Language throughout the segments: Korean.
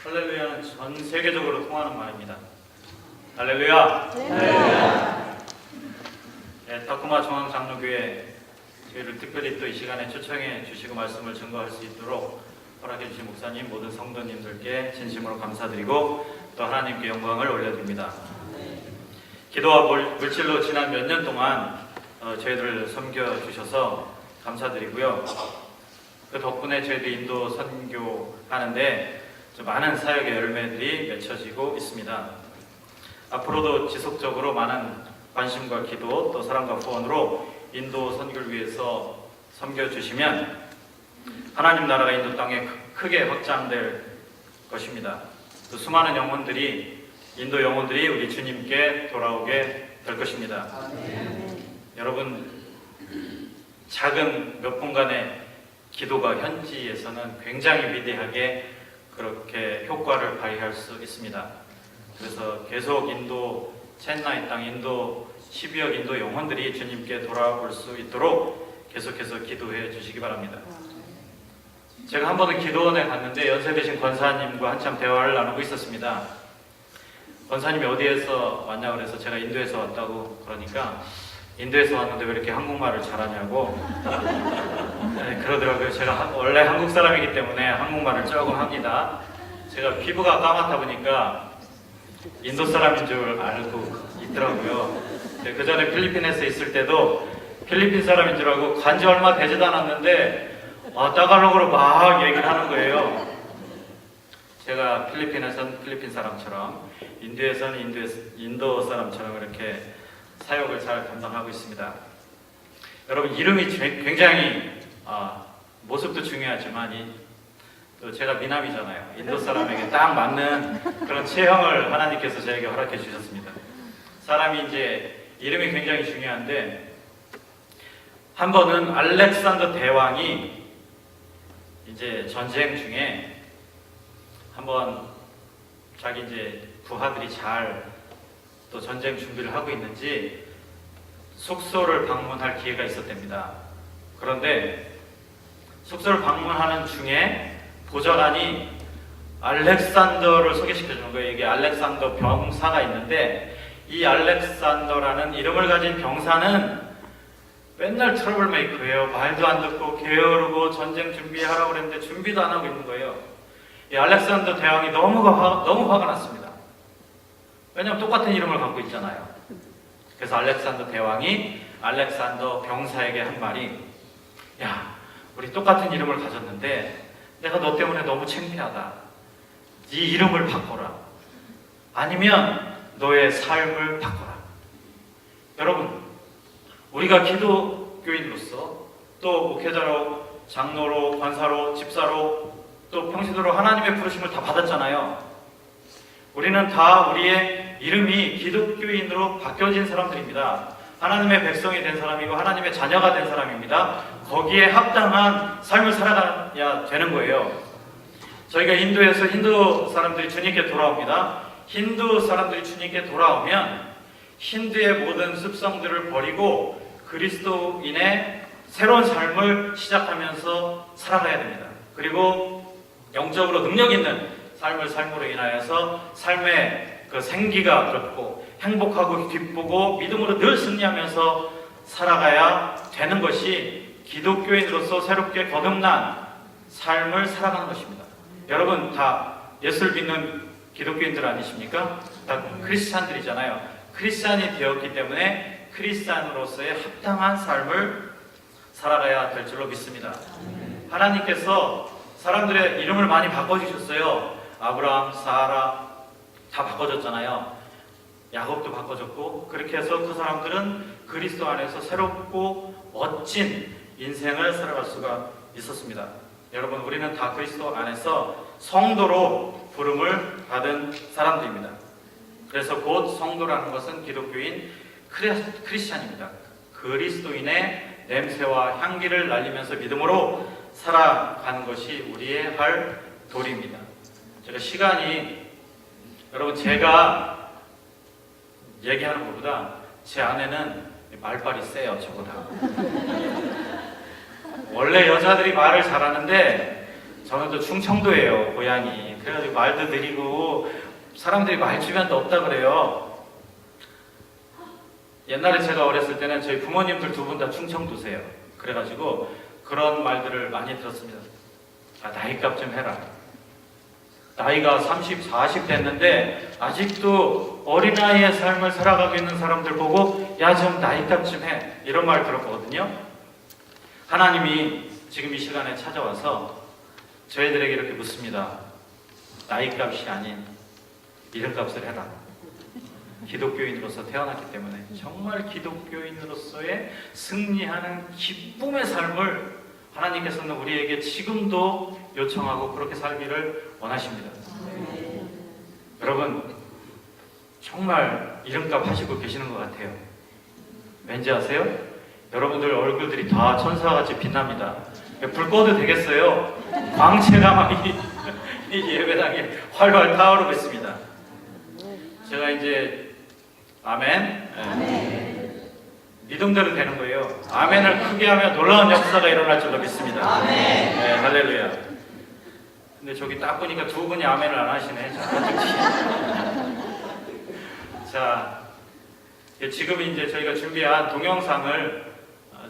할렐루야는 전 세계적으로 통하는 말입니다. 할렐루야. 네, 타코마 중앙장로교회 저희를 특별히 또 이 시간에 초청해 주시고 말씀을 증거할 수 있도록 허락해 주신 목사님, 모든 성도님들께 진심으로 감사드리고 또 하나님께 영광을 올려드립니다. 기도와 물질로 지난 몇 년 동안 저희들을 섬겨주셔서 감사드리고요. 그 덕분에 저희도 인도 선교하는데 많은 사역의 열매들이 맺혀지고 있습니다. 앞으로도 지속적으로 많은 관심과 기도 또 사랑과 후원으로 인도 선교를 위해서 섬겨주시면 하나님 나라가 인도 땅에 크게 확장될 것입니다. 또 수많은 영혼들이 인도 영혼들이 우리 주님께 돌아오게 될 것입니다. 여러분, 작은 몇 분간의 기도가 현지에서는 굉장히 위대하게 그렇게 효과를 발휘할 수 있습니다. 그래서 계속 인도 첸나이 땅 인도 12억 인도 영혼들이 주님께 돌아올 수 있도록 계속해서 기도해 주시기 바랍니다. 제가 한 번은 기도원에 갔는데 연세 드신 권사님과 한참 대화를 나누고 있었습니다. 권사님이 어디에서 왔냐 그래서 제가 인도에서 왔다고 그러니까 인도에서 왔는데 왜 이렇게 한국말을 잘하냐고 네, 그러더라고요. 제가 원래 한국 사람이기 때문에 한국말을 조금 합니다. 제가 피부가 까맣다 보니까 인도 사람인 줄 알고 있더라고요. 그 전에 필리핀에서 있을 때도 필리핀 사람인 줄 알고 간지 얼마 되지도 않았는데 따갈로그로 막 얘기를 하는 거예요. 제가 필리핀에서는 필리핀 사람처럼 인도에서는 인도 사람처럼 이렇게 사역을 잘 감당하고 있습니다. 여러분, 이름이 굉장히 모습도 중요하지만 또 제가 미남이잖아요. 인도 사람에게 딱 맞는 그런 체형을 하나님께서 저에게 허락해 주셨습니다. 사람이 이제 이름이 굉장히 중요한데 한 번은 알렉산더 대왕이 이제 전쟁 중에 한번 자기 이제 부하들이 잘 또 전쟁 준비를 하고 있는지 숙소를 방문할 기회가 있었답니다. 그런데 숙소를 방문하는 중에 보좌관이 알렉산더를 소개시켜주는 거예요. 이게 알렉산더 병사가 있는데 이 알렉산더라는 이름을 가진 병사는 맨날 트러블 메이커예요. 말도 안 듣고 게으르고 전쟁 준비하라고 그랬는데 준비도 안 하고 있는 거예요. 이 알렉산더 대왕이 너무 화가 났습니다. 왜냐하면 똑같은 이름을 갖고 있잖아요. 그래서 알렉산더 대왕이 알렉산더 병사에게 한 말이, 야, 우리 똑같은 이름을 가졌는데 내가 너 때문에 너무 창피하다. 네 이름을 바꿔라. 아니면 너의 삶을 바꿔라. 여러분, 우리가 기독교인으로서 또 목회자로, 장로로, 권사로, 집사로, 또 평신도로 하나님의 부르심을 다 받았잖아요. 우리는 다 우리의 이름이 기독교인으로 바뀌어진 사람들입니다. 하나님의 백성이 된 사람이고 하나님의 자녀가 된 사람입니다. 거기에 합당한 삶을 살아가야 되는 거예요. 저희가 인도에서 힌두 사람들이 주님께 돌아옵니다. 힌두 사람들이 주님께 돌아오면 힌두의 모든 습성들을 버리고 그리스도인의 새로운 삶을 시작하면서 살아가야 됩니다. 그리고 영적으로 능력 있는 삶을 삶으로 인하여서 삶의 그 생기가 그렇고 행복하고 기쁘고 믿음으로 늘 승리하면서 살아가야 되는 것이 기독교인으로서 새롭게 거듭난 삶을 살아가는 것입니다. 여러분 다 예수를 믿는 기독교인들 아니십니까? 다 크리스찬들이잖아요. 크리스찬이 되었기 때문에 크리스찬으로서의 합당한 삶을 살아가야 될 줄로 믿습니다. 하나님께서 사람들의 이름을 많이 바꿔주셨어요. 아브라함, 사라 다 바꿔줬잖아요. 야곱도 바꿔줬고 그렇게 해서 그 사람들은 그리스도 안에서 새롭고 멋진 인생을 살아갈 수가 있었습니다. 여러분, 우리는 다 그리스도 안에서 성도로 부름을 받은 사람들입니다. 그래서 곧 성도라는 것은 기독교인 크리스찬입니다. 그리스도인의 냄새와 향기를 날리면서 믿음으로 살아가는 것이 우리의 할 도리입니다. 제가 얘기하는 것보다 제 아내는 말빨이 세요, 저보다. 원래 여자들이 말을 잘하는데 저는 또 충청도예요, 고향이. 그래가지고 말도 느리고 사람들이 말 주변도 없다 그래요. 옛날에 제가 어렸을 때는 저희 부모님들 두 분 다 충청도세요. 그래가지고 그런 말들을 많이 들었습니다. 아, 나이값 좀 해라. 나이가 30, 40 됐는데 아직도 어린아이의 삶을 살아가고 있는 사람들 보고 야, 좀 나이값 좀 해. 이런 말 들었거든요. 하나님이 지금 이 시간에 찾아와서 저희들에게 이렇게 묻습니다. 나이값이 아닌 이름값을 해라. 기독교인으로서 태어났기 때문에 정말 기독교인으로서의 승리하는 기쁨의 삶을 하나님께서는 우리에게 지금도 요청하고 그렇게 살기를 원하십니다. 여러분, 정말 이름값 하시고 계시는 것 같아요. 왠지 아세요? 여러분들 얼굴들이 다 천사같이 빛납니다. 불 꺼도 되겠어요? 광채가 막 이 예배당에 활활 타오르고 있습니다. 제가 이제 아멘. 믿음대로 되는 거예요. 아멘을 크게 하면 놀라운 역사가 일어날 줄로 믿습니다. 아멘. 네, 할렐루야. 근데 저기 딱 보니까 두 분이 아멘을 안 하시네. 자, 지금 이제 저희가 준비한 동영상을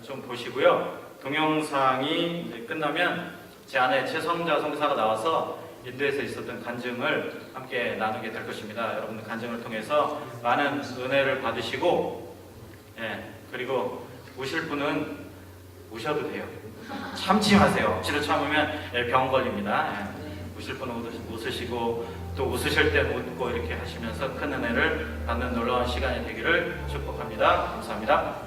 좀 보시고요. 동영상이 이제 끝나면 제 아내 최성자 성사가 나와서 인도에서 있었던 간증을 함께 나누게 될 것입니다. 여러분들 간증을 통해서 많은 은혜를 받으시고, 그리고 우실 분은 우셔도 돼요. 참지 마세요. 억지로 참으면 병 걸립니다. 우실 분은 웃으시고 또 웃으실 때 웃고 이렇게 하시면서 큰 은혜를 받는 놀라운 시간이 되기를 축복합니다. 감사합니다.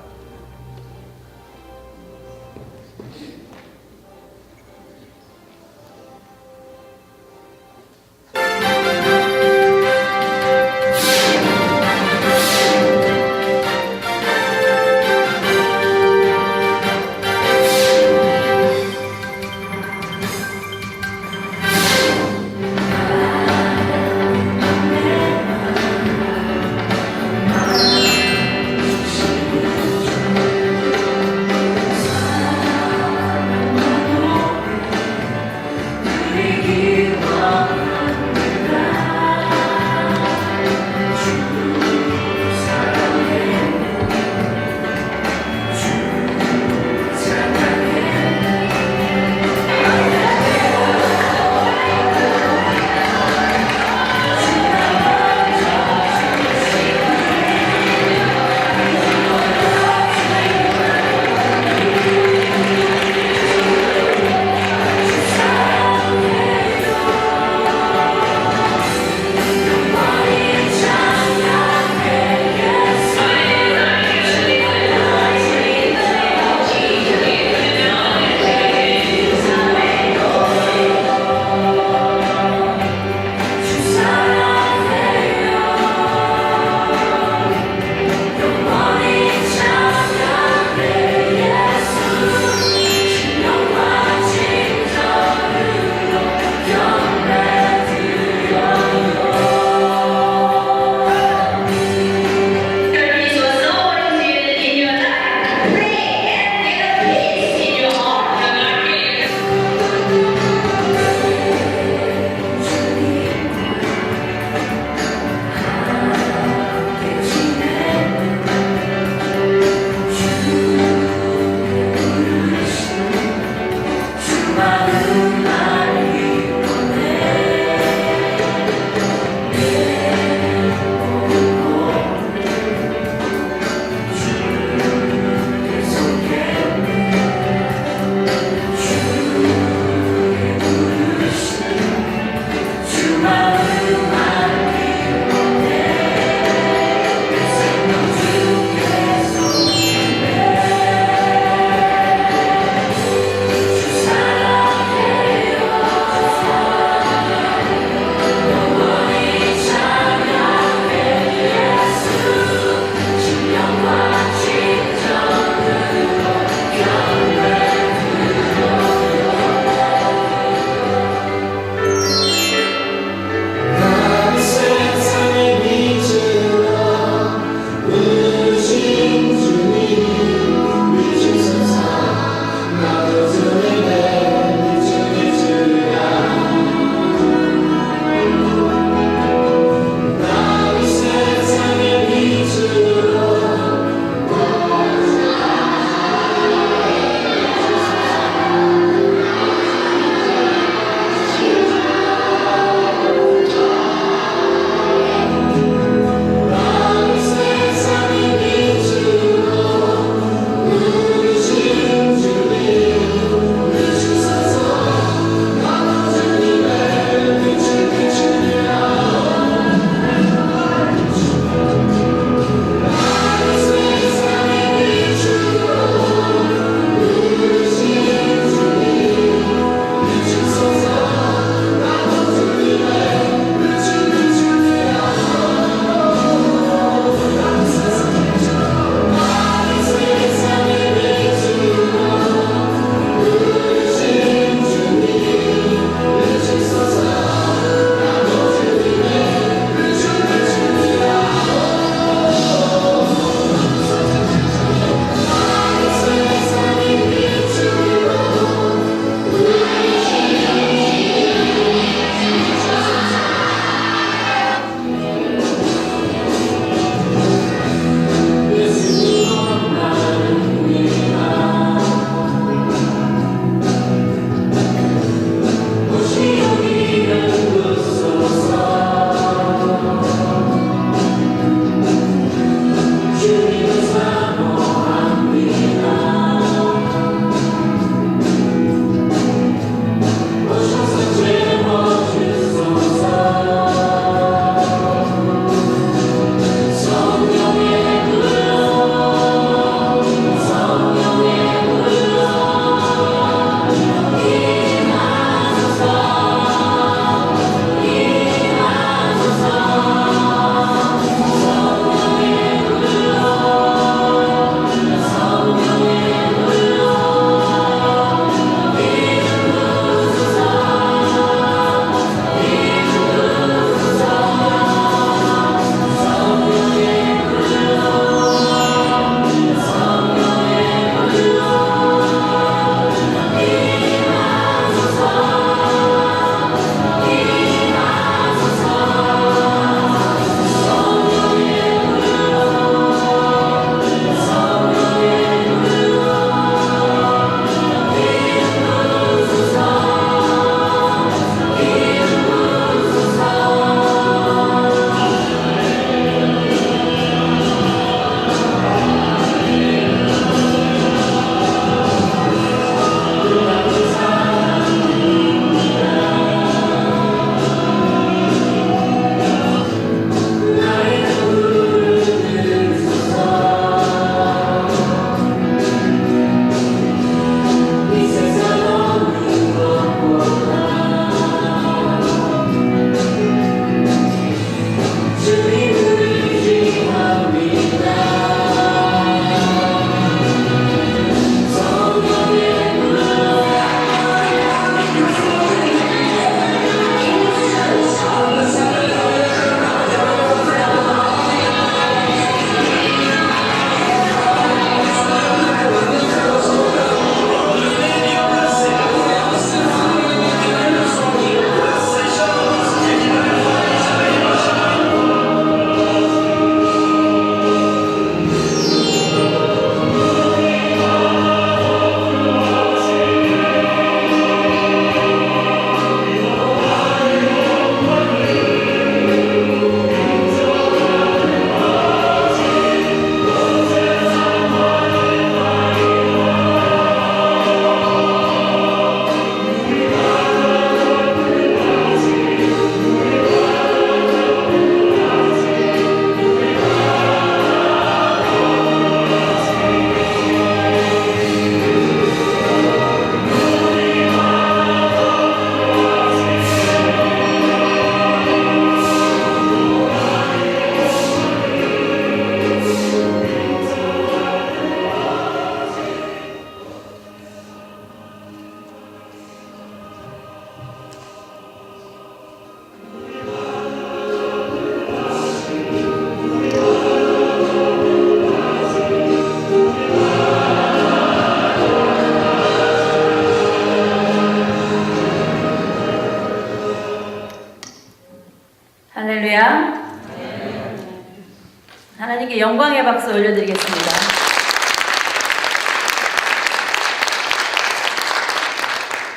함께 영광의 박수 올려드리겠습니다.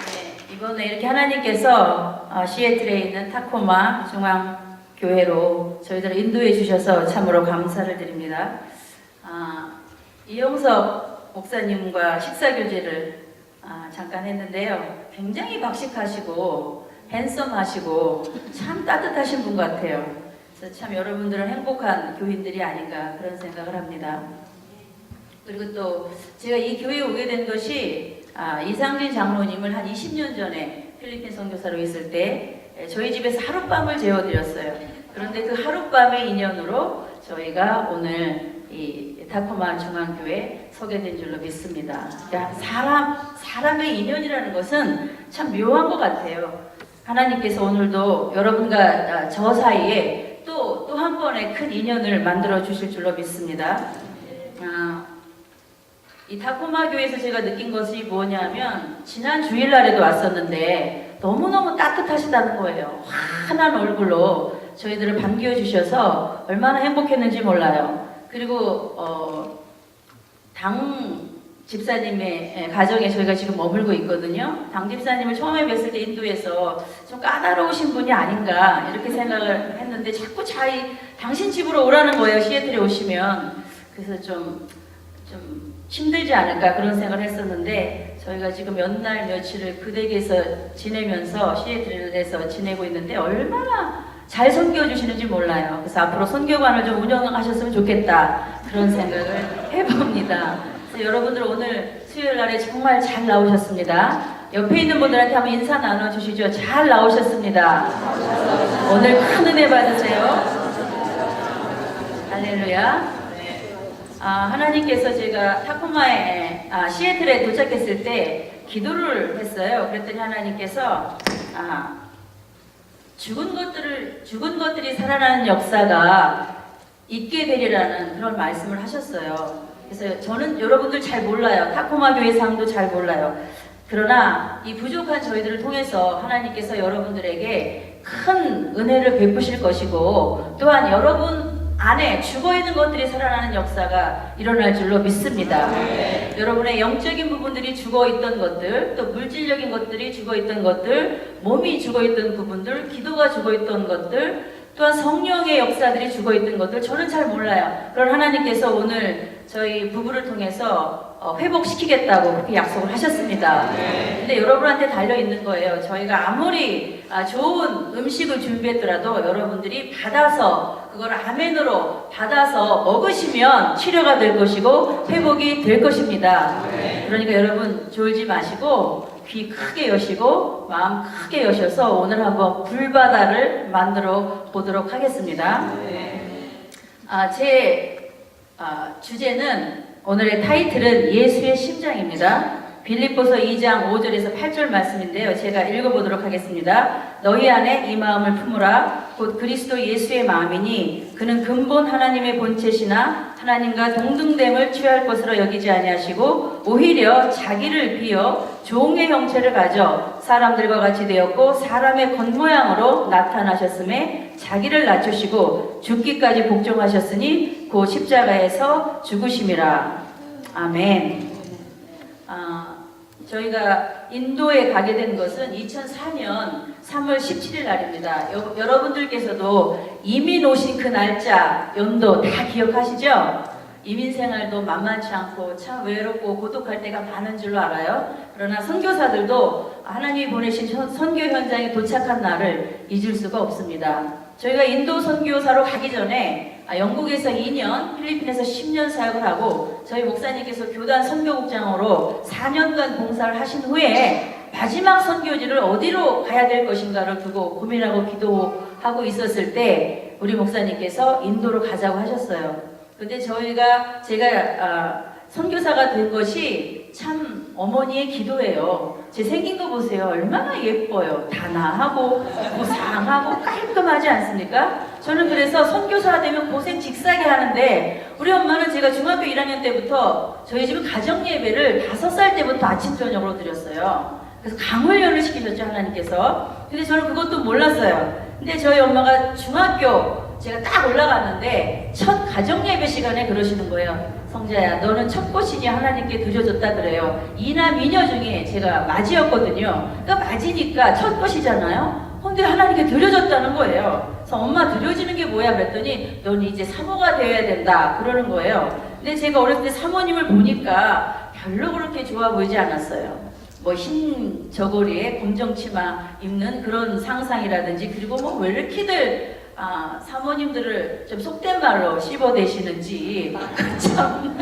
네, 이번에 이렇게 하나님께서 시애틀에 있는 타코마 중앙교회로 저희들을 인도해 주셔서 참으로 감사를 드립니다. 이용석 목사님과 식사교제를 잠깐 했는데요. 굉장히 박식하시고 핸섬하시고 참 따뜻하신 분 같아요. 그래서 참 여러분들은 행복한 교인들이 아닌가 그런 생각을 합니다. 그리고 또 제가 이 교회에 오게 된 것이 이상진 장로님을 한 20년 전에 필리핀 선교사로 있을 때 저희 집에서 하룻밤을 재워드렸어요. 그런데 그 하룻밤의 인연으로 저희가 오늘 이 타코마 중앙교회 서게 된 줄로 믿습니다. 그러니까 사람의 인연이라는 것은 참 묘한 것 같아요. 하나님께서 오늘도 여러분과 저 사이에 또 한 번의 큰 인연을 만들어 주실 줄로 믿습니다. 이 타코마 교회에서 제가 느낀 것이 뭐냐면 지난 주일날에도 왔었는데 너무너무 따뜻하시다는 거예요. 환한 얼굴로 저희들을 반겨 주셔서 얼마나 행복했는지 몰라요. 그리고 당 집사님의 가정에 저희가 지금 머물고 있거든요. 당 집사님을 처음에 뵀을 때 인도에서 좀 까다로우신 분이 아닌가 이렇게 생각을 했는데 자꾸 당신 집으로 오라는 거예요. 시애틀에 오시면. 그래서 좀 힘들지 않을까 그런 생각을 했었는데 저희가 지금 몇 날 며칠을 그 댁에서 지내면서 시애틀에서 지내고 있는데 얼마나 잘 섬겨주시는지 몰라요. 그래서 앞으로 선교관을 좀 운영하셨으면 좋겠다 그런 생각을 해봅니다. 그래서 여러분들 오늘 수요일 날에 정말 잘 나오셨습니다. 옆에 있는 분들한테 한번 인사 나눠주시죠. 잘 나오셨습니다. 오늘 큰 은혜 받으세요. 할렐루야. 하나님께서 제가 타코마에 시애틀에 도착했을 때 기도를 했어요. 그랬더니 하나님께서 죽은 것들이 살아나는 역사가 있게 되리라는 그런 말씀을 하셨어요. 그래서 저는 여러분들 잘 몰라요. 타코마 교회 상도 잘 몰라요. 그러나 이 부족한 저희들을 통해서 하나님께서 여러분들에게 큰 은혜를 베푸실 것이고 또한 여러분 안에 죽어있는 것들이 살아나는 역사가 일어날 줄로 믿습니다. 여러분의 영적인 부분들이 죽어있던 것들, 또 물질적인 것들이 죽어있던 것들, 몸이 죽어있던 부분들, 기도가 죽어있던 것들, 또한 성령의 역사들이 죽어있던 것들 저는 잘 몰라요. 그런 하나님께서 오늘 저희 부부를 통해서 회복시키겠다고 그렇게 약속을 하셨습니다. 근데 여러분한테 달려있는 거예요. 저희가 아무리 좋은 음식을 준비했더라도 여러분들이 받아서 그걸 아멘으로 받아서 먹으시면 치료가 될 것이고 회복이 될 것입니다. 그러니까 여러분 졸지 마시고 귀 크게 여시고 마음 크게 여셔서 오늘 한번 불바다를 만들어 보도록 하겠습니다. 제 주제는 오늘의 타이틀은 예수의 심장입니다. 빌립보서 2장 5절에서 8절 말씀인데요. 제가 읽어보도록 하겠습니다. 너희 안에 이 마음을 품으라. 곧 그리스도 예수의 마음이니 그는 근본 하나님의 본체시나 하나님과 동등됨을 취할 것으로 여기지 아니하시고 오히려 자기를 비어 종의 형체를 가져 사람들과 같이 되었고 사람의 겉모양으로 나타나셨음에 자기를 낮추시고 죽기까지 복종하셨으니 그 십자가에서 죽으심이라. 아멘. 저희가 인도에 가게 된 것은 2004년 3월 17일 날입니다. 여러분들께서도 이민 오신 그 날짜, 연도 다 기억하시죠? 이민 생활도 만만치 않고 참 외롭고 고독할 때가 많은 줄로 알아요. 그러나 선교사들도 하나님이 보내신 선교 현장에 도착한 날을 잊을 수가 없습니다. 저희가 인도 선교사로 가기 전에 영국에서 2년, 필리핀에서 10년 사역을 하고 저희 목사님께서 교단 선교국장으로 4년간 봉사를 하신 후에 마지막 선교지를 어디로 가야 될 것인가를 두고 고민하고 기도하고 있었을 때 우리 목사님께서 인도로 가자고 하셨어요. 근데 제가 선교사가 된 것이 참 어머니의 기도예요. 제 생긴 거 보세요. 얼마나 예뻐요. 단아하고 무상하고 깔끔하지 않습니까? 저는 그래서 선교사가 되면 고생 직사게 하는데 우리 엄마는 제가 중학교 1학년 때부터 저희 집은 가정예배를 5살 때부터 아침 저녁으로 드렸어요. 그래서 강훈련을 시키셨죠, 하나님께서. 근데 저는 그것도 몰랐어요. 근데 저희 엄마가 중학교 제가 딱 올라갔는데 첫 가정 예배 시간에 그러시는 거예요. 성자야, 너는 첫 꽃이니 하나님께 드려줬다 그래요. 이나 미녀 중에 제가 맞이였거든요. 그러니까 맞이니까 첫 꽃이잖아요. 근데 하나님께 드려줬다는 거예요. 그래서 엄마 드려지는 게 뭐야 그랬더니 넌 이제 사모가 되어야 된다 그러는 거예요. 근데 제가 어렸을 때 사모님을 보니까 별로 그렇게 좋아 보이지 않았어요. 뭐 흰 저고리에 검정 치마 입는 그런 상상이라든지, 그리고 뭐 왜 이렇게들 사모님들을 좀 속된 말로 씹어대시는지 참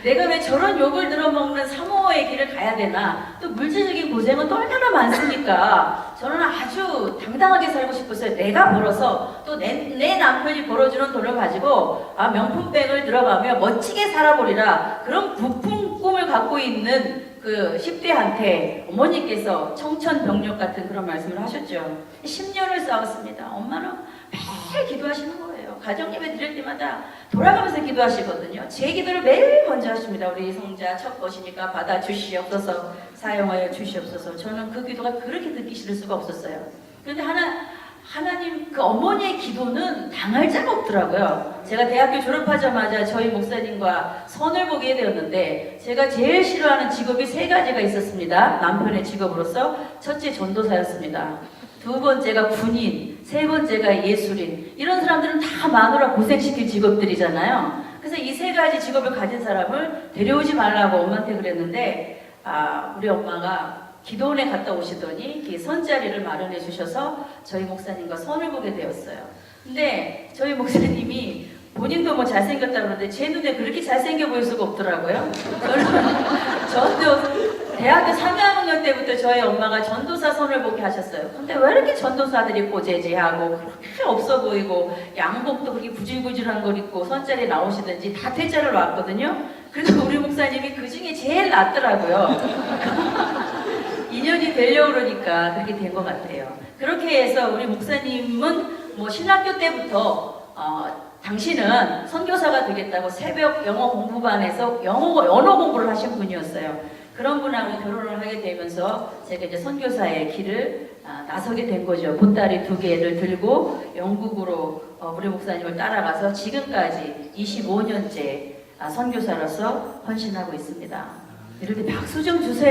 내가 왜 저런 욕을 들어먹는 사모의 길을 가야 되나. 또 물질적인 고생은 또 얼마나 많습니까. 저는 아주 당당하게 살고 싶었어요. 내가 벌어서 또 내 남편이 벌어주는 돈을 가지고 명품백을 들어가며 멋지게 살아보리라, 그런 부푼 꿈을 갖고 있는 그 10대한테 어머니께서 청천벽력 같은 그런 말씀을 하셨죠. 10년을 싸웠습니다. 엄마는 매일 기도하시는 거예요. 가정예배 드릴 때마다 돌아가면서 기도하시거든요. 제 기도를 매일 먼저 하십니다. 우리 성자 첫 것이니까 받아 주시옵소서, 사용하여 주시옵소서. 저는 그 기도가 그렇게 듣기 싫을 수가 없었어요. 그런데 하나님 그 어머니의 기도는 당할 자가 없더라고요. 제가 대학교 졸업하자마자 저희 목사님과 선을 보게 되었는데, 제가 제일 싫어하는 직업이 3가지가 있었습니다. 남편의 직업으로서. 첫째 전도사였습니다. 2번째가 군인, 3번째가 예술인. 이런 사람들은 다 마누라 고생시킬 직업들이잖아요. 그래서 이 3가지 직업을 가진 사람을 데려오지 말라고 엄마한테 그랬는데, 우리 엄마가 기도원에 갔다 오시더니 선자리를 마련해 주셔서 저희 목사님과 선을 보게 되었어요. 근데 저희 목사님이 본인도 뭐 잘생겼다 그러는데 제 눈에 그렇게 잘생겨 보일 수가 없더라고요. 저도 대학교 3학년 때부터 저희 엄마가 전도사 선을 보게 하셨어요. 근데 왜 이렇게 전도사들이 꼬재재하고 그렇게 없어 보이고 양복도 그렇게 구질구질한 걸 입고 선자리에 나오시든지 다 퇴짜를 놨거든요. 그래서 우리 목사님이 그 중에 제일 낫더라고요. 인연이 되려고 그러니까 그렇게 된 것 같아요. 그렇게 해서 우리 목사님은 뭐 신학교 때부터 당신은 선교사가 되겠다고 새벽 영어 공부반에서 언어 공부를 하신 분이었어요. 그런 분하고 결혼을 하게 되면서 제가 이제 선교사의 길을 나서게 된 거죠. 보따리 2개를 들고 영국으로 우리 목사님을 따라가서 지금까지 25년째 선교사로서 헌신하고 있습니다. 이렇게 박수 좀 주세요.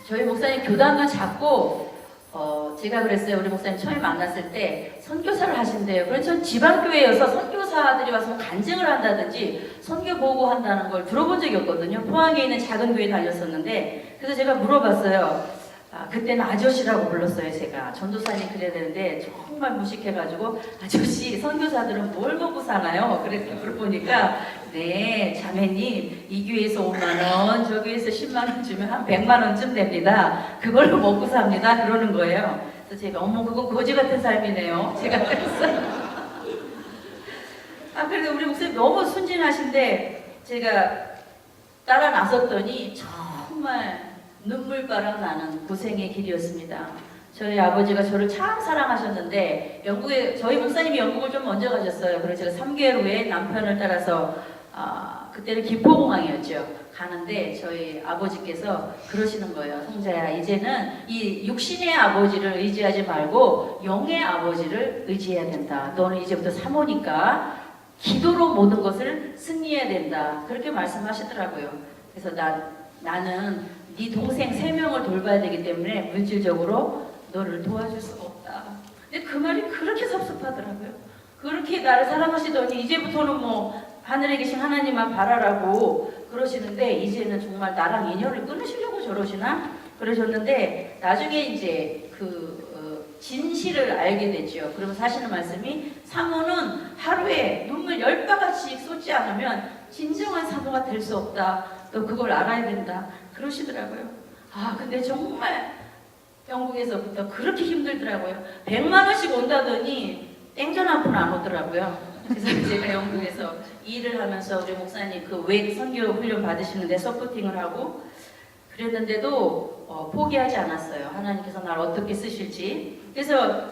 저희 목사님 교단도 작고, 제가 그랬어요. 우리 목사님 처음에 만났을 때 선교사를 하신대요. 그래서 전 지방교회여서 선교사들이 와서 간증을 한다든지 선교 보고한다는 걸 들어본 적이 없거든요. 포항에 있는 작은 교회 다녔었는데, 그래서 제가 물어봤어요. 그때는 아저씨라고 불렀어요. 제가 전도사님 그래야 되는데 정말 무식해가지고, 아저씨 선교사들은 뭘 먹고 사나요? 그랬더니 물어보니까, 네 자매님, 이 교회에서 5만원, 저 교회에서 10만원 주면 한 100만원쯤 됩니다. 그걸로 먹고 삽니다. 그러는 거예요. 그래서 제가 어머 그건 거지 같은 삶이네요. 제가 그랬어요. 그래도 우리 목사님 너무 순진하신데 제가 따라 나섰더니 정말 눈물바람 나는 고생의 길이었습니다. 저희 아버지가 저를 참 사랑하셨는데 저희 목사님이 영국을 좀 먼저 가셨어요. 그래서 제가 3개월 후에 남편을 따라서 그때는 김포공항이었죠. 가는데 저희 아버지께서 그러시는 거예요. 성자야, 이제는 이 육신의 아버지를 의지하지 말고 영의 아버지를 의지해야 된다. 너는 이제부터 사모니까 기도로 모든 것을 승리해야 된다. 그렇게 말씀하시더라고요. 그래서 나는 네 동생 3명을 돌봐야 되기 때문에 물질적으로 너를 도와줄 수가 없다. 근데 그 말이 그렇게 섭섭하더라고요. 그렇게 나를 사랑하시더니 이제부터는 뭐 하늘에 계신 하나님만 바라라고 그러시는데, 이제는 정말 나랑 인연을 끊으시려고 저러시나? 그러셨는데 나중에 이제 진실을 알게 됐죠. 그러면서 하시는 말씀이, 사모는 하루에 눈물 10바가지씩 쏟지 않으면 진정한 사모가 될 수 없다. 너 그걸 알아야 된다. 그러시더라고요. 근데 정말 영국에서부터 그렇게 힘들더라고요. 100만원씩 온다더니 땡전 한 푼 안 오더라고요. 그래서 제가 영국에서 일을 하면서 우리 목사님 외 선교 훈련 받으시는데 서포팅을 하고 그랬는데도 포기하지 않았어요. 하나님께서 나를 어떻게 쓰실지. 그래서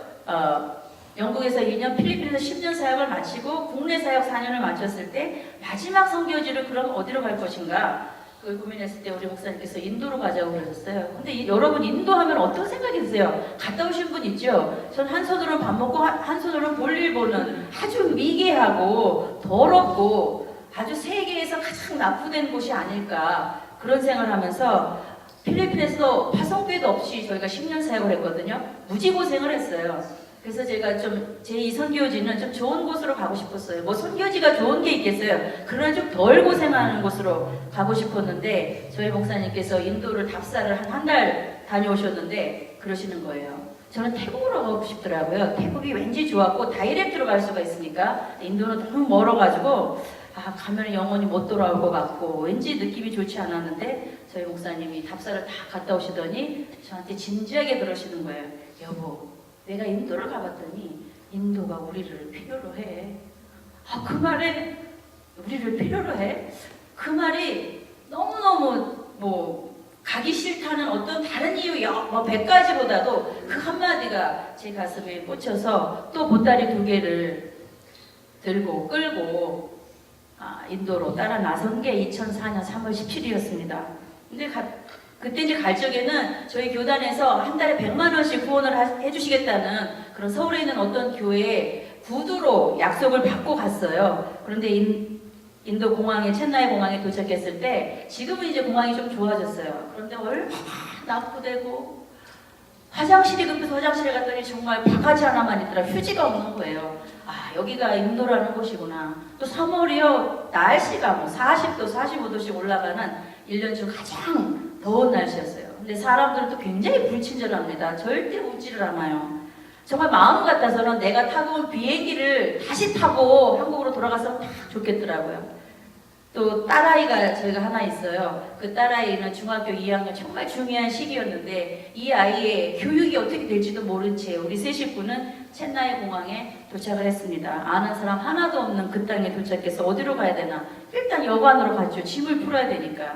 영국에서 2년, 필리핀에서 10년 사역을 마치고 국내 사역 4년을 마쳤을 때 마지막 선교지를 그럼 어디로 갈 것인가? 그걸 고민했을 때 우리 목사님께서 인도로 가자고 그러셨어요. 근데 여러분 인도 하면 어떤 생각이 드세요? 갔다 오신 분 있죠? 전 한 손으로는 밥 먹고 한 손으로는 볼일 보는 아주 미개하고 더럽고 아주 세계에서 가장 납부된 곳이 아닐까 그런 생각을 하면서 필리핀에서 파송비도 없이 저희가 10년 사역을 했거든요. 무지고생을 했어요. 그래서 제가 좀 제2 선교지는 좀 좋은 곳으로 가고 싶었어요. 뭐 선교지가 좋은 게 있겠어요. 그러나 좀 덜 고생하는 곳으로 가고 싶었는데 저희 목사님께서 인도를 답사를 한 달 다녀오셨는데 그러시는 거예요. 저는 태국으로 가고 싶더라고요. 태국이 왠지 좋았고 다이렉트로 갈 수가 있으니까 인도는 너무 멀어가지고 가면 영원히 못 돌아올 것 같고 왠지 느낌이 좋지 않았는데 저희 목사님이 답사를 다 갔다 오시더니 저한테 진지하게 그러시는 거예요. 여보, 내가 인도를 가봤더니 인도가 우리를 필요로 해. 그 말에 우리를 필요로 해? 그 말이 너무너무 가기 싫다는 어떤 다른 이유 뭐 100가지보다도 그 한마디가 제 가슴에 꽂혀서 또 보따리 2개를 들고 끌고 인도로 따라 나선 게 2004년 3월 17일이었습니다. 근데 그때 이제 갈 적에는 저희 교단에서 한 달에 100만 원씩 후원을 해주시겠다는 그런 서울에 있는 어떤 교회에 구두로 약속을 받고 갔어요. 그런데 인도 공항에 첸나이 공항에 도착했을 때 지금은 이제 공항이 좀 좋아졌어요. 그런데 얼마나 납부되고 화장실이 급해서 화장실에 갔더니 정말 바가지 하나만 있더라. 휴지가 없는 거예요. 여기가 인도라는 곳이구나. 또 3월이요. 날씨가 뭐 40도, 45도씩 올라가는 1년 중 가장 더운 날씨였어요. 근데 사람들은 또 굉장히 불친절합니다. 절대 웃지를 않아요. 정말 마음 같아서는 내가 타고 온 비행기를 다시 타고 한국으로 돌아갔으면 딱 좋겠더라고요. 또 딸아이가 저희가 하나 있어요. 그 딸아이는 중학교 2학년 정말 중요한 시기였는데 이 아이의 교육이 어떻게 될지도 모른 채 우리 세 식구는 첸나이 공항에 도착을 했습니다. 아는 사람 하나도 없는 그 땅에 도착해서 어디로 가야 되나? 일단 여관으로 갔죠. 짐을 풀어야 되니까.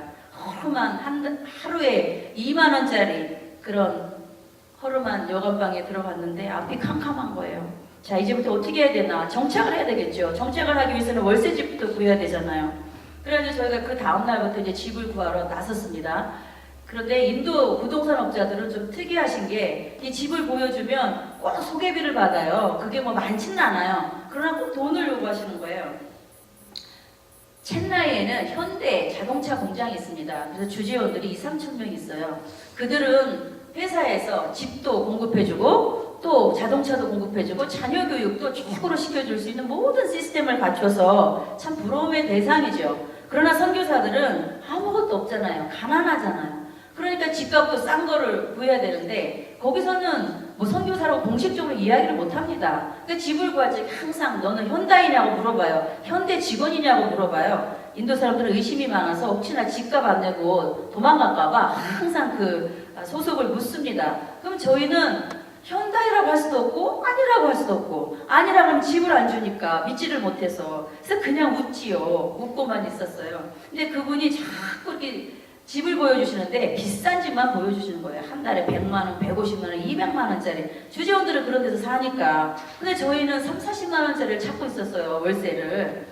허름한 하루에 2만 원짜리 그런 허름한 여관방에 들어갔는데 앞이 캄캄한 거예요. 자, 이제부터 어떻게 해야 되나? 정착을 해야 되겠죠. 정착을 하기 위해서는 월세집부터 구해야 되잖아요. 그래서 저희가 그 다음날부터 이제 집을 구하러 나섰습니다. 그런데 인도 부동산 업자들은 좀 특이하신 게 이 집을 보여주면 꼭 소개비를 받아요. 그게 뭐 많지는 않아요. 그러나 꼭 돈을 요구하시는 거예요. 첸나이에는 현대 자동차 공장이 있습니다. 그래서 주재원들이 2, 3천 명 있어요. 그들은 회사에서 집도 공급해주고 또 자동차도 공급해주고 자녀 교육도 최고로 시켜줄 수 있는 모든 시스템을 갖춰서 참 부러움의 대상이죠. 그러나 선교사들은 아무것도 없잖아요. 가난하잖아요. 그러니까 집값도 싼 거를 구해야 되는데 거기서는 뭐 선교사라고 공식적으로 이야기를 못합니다. 그러니까 집을 구할 때 항상 너는 현다이냐고 물어봐요. 현대 직원이냐고 물어봐요. 인도 사람들은 의심이 많아서 혹시나 집값 안 내고 도망갈까봐 항상 그 소속을 묻습니다. 그럼 저희는 현다이라고 할 수도 없고 아니라고 할 수도 없고 아니라고 하면 집을 안 주니까 믿지를 못해서 그래서 그냥 웃지요. 웃고만 있었어요. 근데 그분이 자꾸 이렇게 집을 보여주시는데 비싼 집만 보여주시는 거예요. 한 달에 100만 원, 150만 원, 200만 원짜리. 주재원들은 그런 데서 사니까. 근데 저희는 3, 40만 원짜리를 찾고 있었어요. 월세를.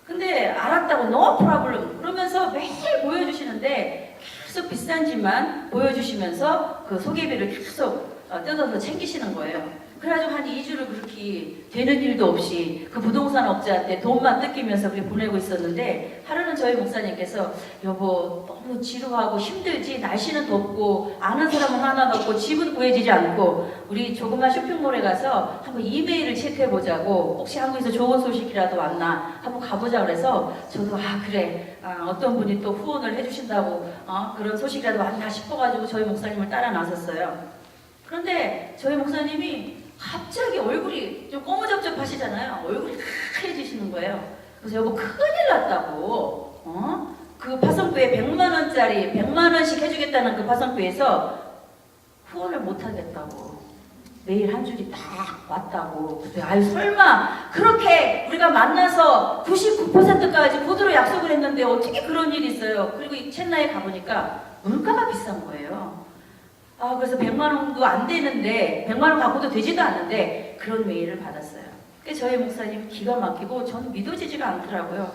근데 알았다고 no problem 그러면서 매일 보여주시는데 계속 비싼 집만 보여주시면서 그 소개비를 계속 뜯어서 챙기시는 거예요. 그래가지고 한 2주를 그렇게 되는 일도 없이 그 부동산 업자한테 돈만 뜯기면서 그렇게 보내고 있었는데 하루는 저희 목사님께서 여보 너무 지루하고 힘들지 날씨는 덥고 아는 사람은 하나도 없고 집은 구해지지 않고 우리 조그만 쇼핑몰에 가서 한번 이메일을 체크해보자고 혹시 한국에서 좋은 소식이라도 왔나 한번 가보자 그래서 저도 그래 어떤 분이 또 후원을 해주신다고 그런 소식이라도 왔나 싶어가지고 저희 목사님을 따라 나섰어요. 그런데 저희 목사님이 갑자기 얼굴이 좀 꼬무잡잡하시잖아요. 얼굴이 하얘지시는 거예요. 그래서 여보 큰일 났다고. 그 파송비에 100만 원짜리 100만 원씩 해주겠다는 그 파송비에서 후원을 못 하겠다고. 메일 한 줄이 딱 왔다고. 그래서 아유 설마 그렇게 우리가 만나서 99%까지 구두로 약속을 했는데 어떻게 그런 일이 있어요. 그리고 이 첸나이에 가보니까 물가가 비싼 거예요. 그래서 100만 원도 안 되는데 100만 원 갖고도 되지도 않는데 그런 메일을 받았어요. 그래서 저희 목사님 기가 막히고 저는 믿어지지가 않더라고요.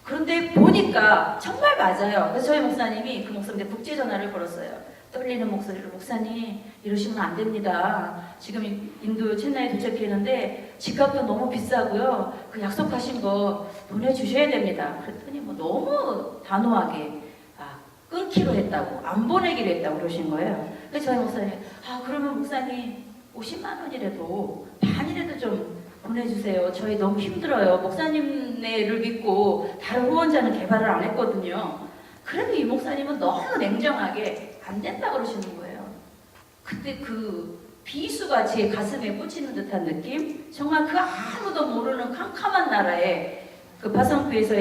그런데 보니까 정말 맞아요. 그래서 저희 목사님이 그 목사님한테 국제 전화를 걸었어요. 떨리는 목소리로 목사님 이러시면 안 됩니다. 지금 인도 체나이에 도착했는데 집값도 너무 비싸고요. 그 약속하신 거 보내주셔야 됩니다. 그랬더니 뭐 너무 단호하게 끊기로 했다고 안 보내기로 했다고 그러신 거예요. 그래서 저희 목사님 그러면 목사님 50만 원이라도 반이라도 좀 보내주세요. 저희 너무 힘들어요. 목사님네를 믿고 다른 후원자는 개발을 안 했거든요. 그래도 이 목사님은 너무 냉정하게 안 된다 그러시는 거예요. 그때 그 비수가 제 가슴에 꽂히는 듯한 느낌? 정말 그 아무도 모르는 캄캄한 나라에 그 파성부에서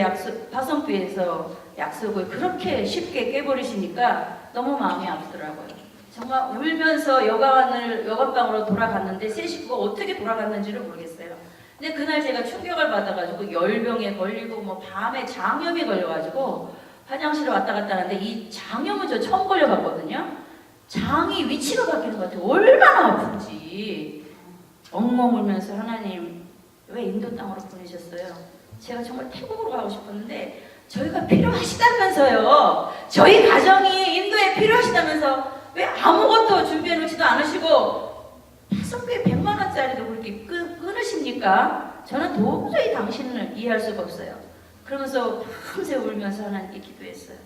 약속을 그렇게 쉽게 깨버리시니까 너무 마음이 아프더라고요. 정말 울면서 여관방으로 돌아갔는데 세 식구가 어떻게 돌아갔는지를 모르겠어요. 근데 그날 제가 충격을 받아가지고 열병에 걸리고 뭐 밤에 장염이 걸려가지고 화장실에 왔다 갔다 하는데 이 장염은 저 처음 걸려봤거든요. 장이 위치가 바뀌는 것 같아요. 얼마나 아픈지. 엉엉 울면서 하나님 왜 인도 땅으로 보내셨어요? 제가 정말 태국으로 가고 싶었는데 저희가 필요하시다면서요. 저희 가정이 인도에 필요하시다면서 왜 아무것도 준비해 놓지도 않으시고 파송비에 100만 원짜리도 그렇게 끊으십니까? 저는 도저히 당신을 이해할 수가 없어요. 그러면서 밤새 울면서 하나님께 기도했어요.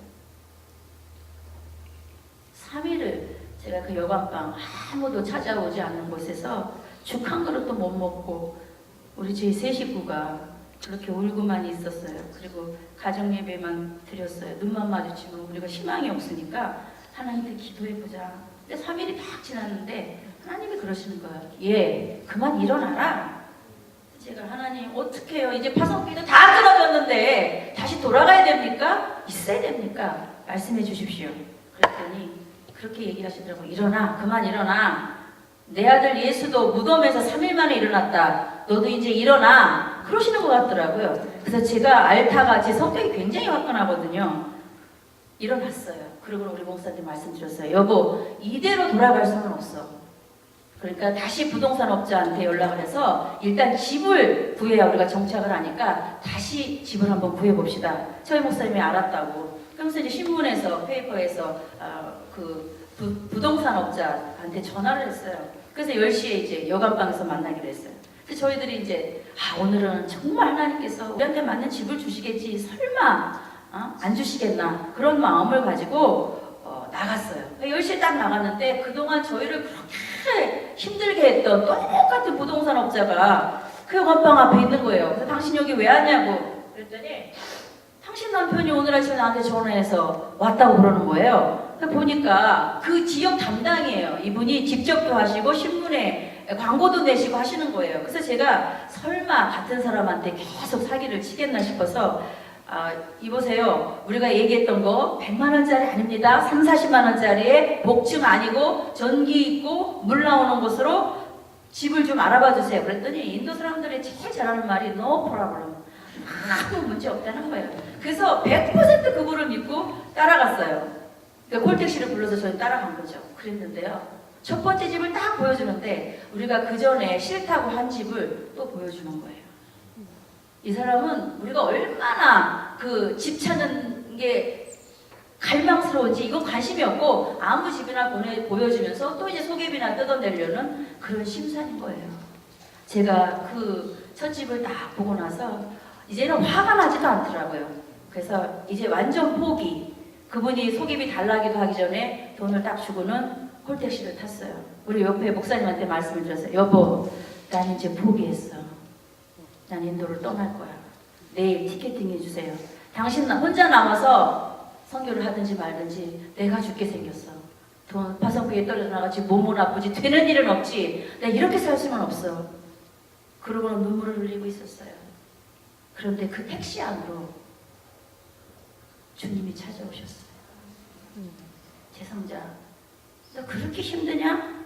3일을 제가 그 여관방 아무도 찾아오지 않는 곳에서 죽 한 그릇도 못 먹고 우리 저희 세 식구가 그렇게 울고만 있었어요. 그리고 가정 예배만 드렸어요. 눈만 마주치면 우리가 희망이 없으니까 하나님께 기도해보자. 근데 3일이 딱 지났는데 하나님이 그러시는 거예요. 그만 일어나라. 제가 하나님 어떻게 해요? 이제 파송비도 다 끊어졌는데 다시 돌아가야 됩니까? 있어야 됩니까? 말씀해 주십시오. 그랬더니 그렇게 얘기하시더라고요. 일어나. 그만 일어나. 내 아들 예수도 무덤에서 3일 만에 일어났다. 너도 이제 일어나. 그러시는 것 같더라고요. 그래서 제가 알타가 제 성격이 굉장히 화끈하거든요. 일어났어요. 그리고 우리 목사님 말씀드렸어요. 여보, 이대로 돌아갈 수는 없어. 그러니까 다시 부동산 업자한테 연락을 해서 일단 집을 구해야 우리가 정착을 하니까 다시 집을 한번 구해봅시다. 저희 목사님이 알았다고. 그러면서 이제 신문에서 페이퍼에서 부동산 업자한테 전화를 했어요. 그래서 10시에 이제 여관방에서 만나기로 했어요. 그래서 저희들이 이제 오늘은 정말 하나님께서 우리한테 맞는 집을 주시겠지 설마 안 주시겠나 그런 마음을 가지고 나갔어요. 10시에 딱 나갔는데 그동안 저희를 그렇게 힘들게 했던 똑같은 부동산 업자가 그 여관방 앞에 있는 거예요. 그래서 당신 여기 왜 왔냐고 그랬더니 당신 남편이 오늘 아침에 나한테 전화해서 왔다고 그러는 거예요. 보니까 그 지역 담당이에요. 이분이 직접도 하시고 신문에 광고도 내시고 하시는 거예요. 그래서 제가 설마 같은 사람한테 계속 사기를 치겠나 싶어서 이보세요. 우리가 얘기했던 거 100만 원짜리 아닙니다. 3, 40만 원짜리에 복층 아니고 전기 있고 물 나오는 곳으로 집을 좀 알아봐 주세요. 그랬더니 인도 사람들이 제일 잘하는 말이 no problem. 아무 문제 없다는 거예요. 그래서 100% 그분을 믿고 따라갔어요. 그러니까 콜택시를 불러서 저희 따라간 거죠. 그랬는데요. 첫 번째 집을 딱 보여주는데 우리가 그 전에 싫다고 한 집을 또 보여주는 거예요. 이 사람은 우리가 얼마나 그 집 찾는 게 갈망스러운지 이건 관심이 없고 아무 집이나 보여주면서 또 이제 소개비나 뜯어내려는 그런 심산인 거예요. 제가 그 첫 집을 딱 보고 나서 이제는 화가 나지도 않더라고요. 그래서 이제 완전 포기. 그분이 소개비 달라기도 하기 전에 돈을 딱 주고는 콜택시를 탔어요. 우리 옆에 목사님한테 말씀을 드렸어요. 여보, 난 이제 포기했어. 난 인도를 떠날 거야. 내일 티켓팅 해주세요. 당신 혼자 남아서 선교를 하든지 말든지 내가 죽게 생겼어. 돈 파송비에 떨어져 나가지 몸은 아프지 되는 일은 없지. 내가 이렇게 살 수는 없어. 그러고는 눈물을 흘리고 있었어요. 그런데 그 택시 안으로 주님이 찾아오셨어요. 재성자, 너 그렇게 힘드냐?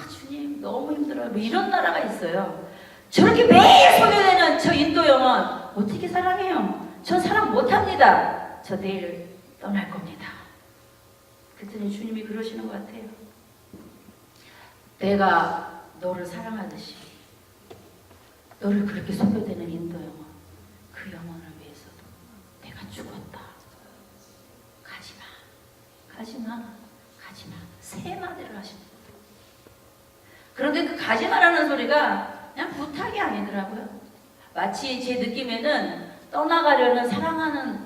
주님 너무 힘들어요. 뭐 이런 나라가 있어요. 저렇게 매일 소개되는 저 인도 영혼 어떻게 사랑해요? 전 사랑 못합니다. 저 내일 떠날 겁니다. 그랬더니 주님이 그러시는 것 같아요. 내가 너를 사랑하듯이 너를 그렇게 소개되는 인도 영혼 그 영혼을 위해서도 그런데 그 가지 말라는 소리가 그냥 부탁이 아니더라고요. 마치 제 느낌에는 떠나가려는 사랑하는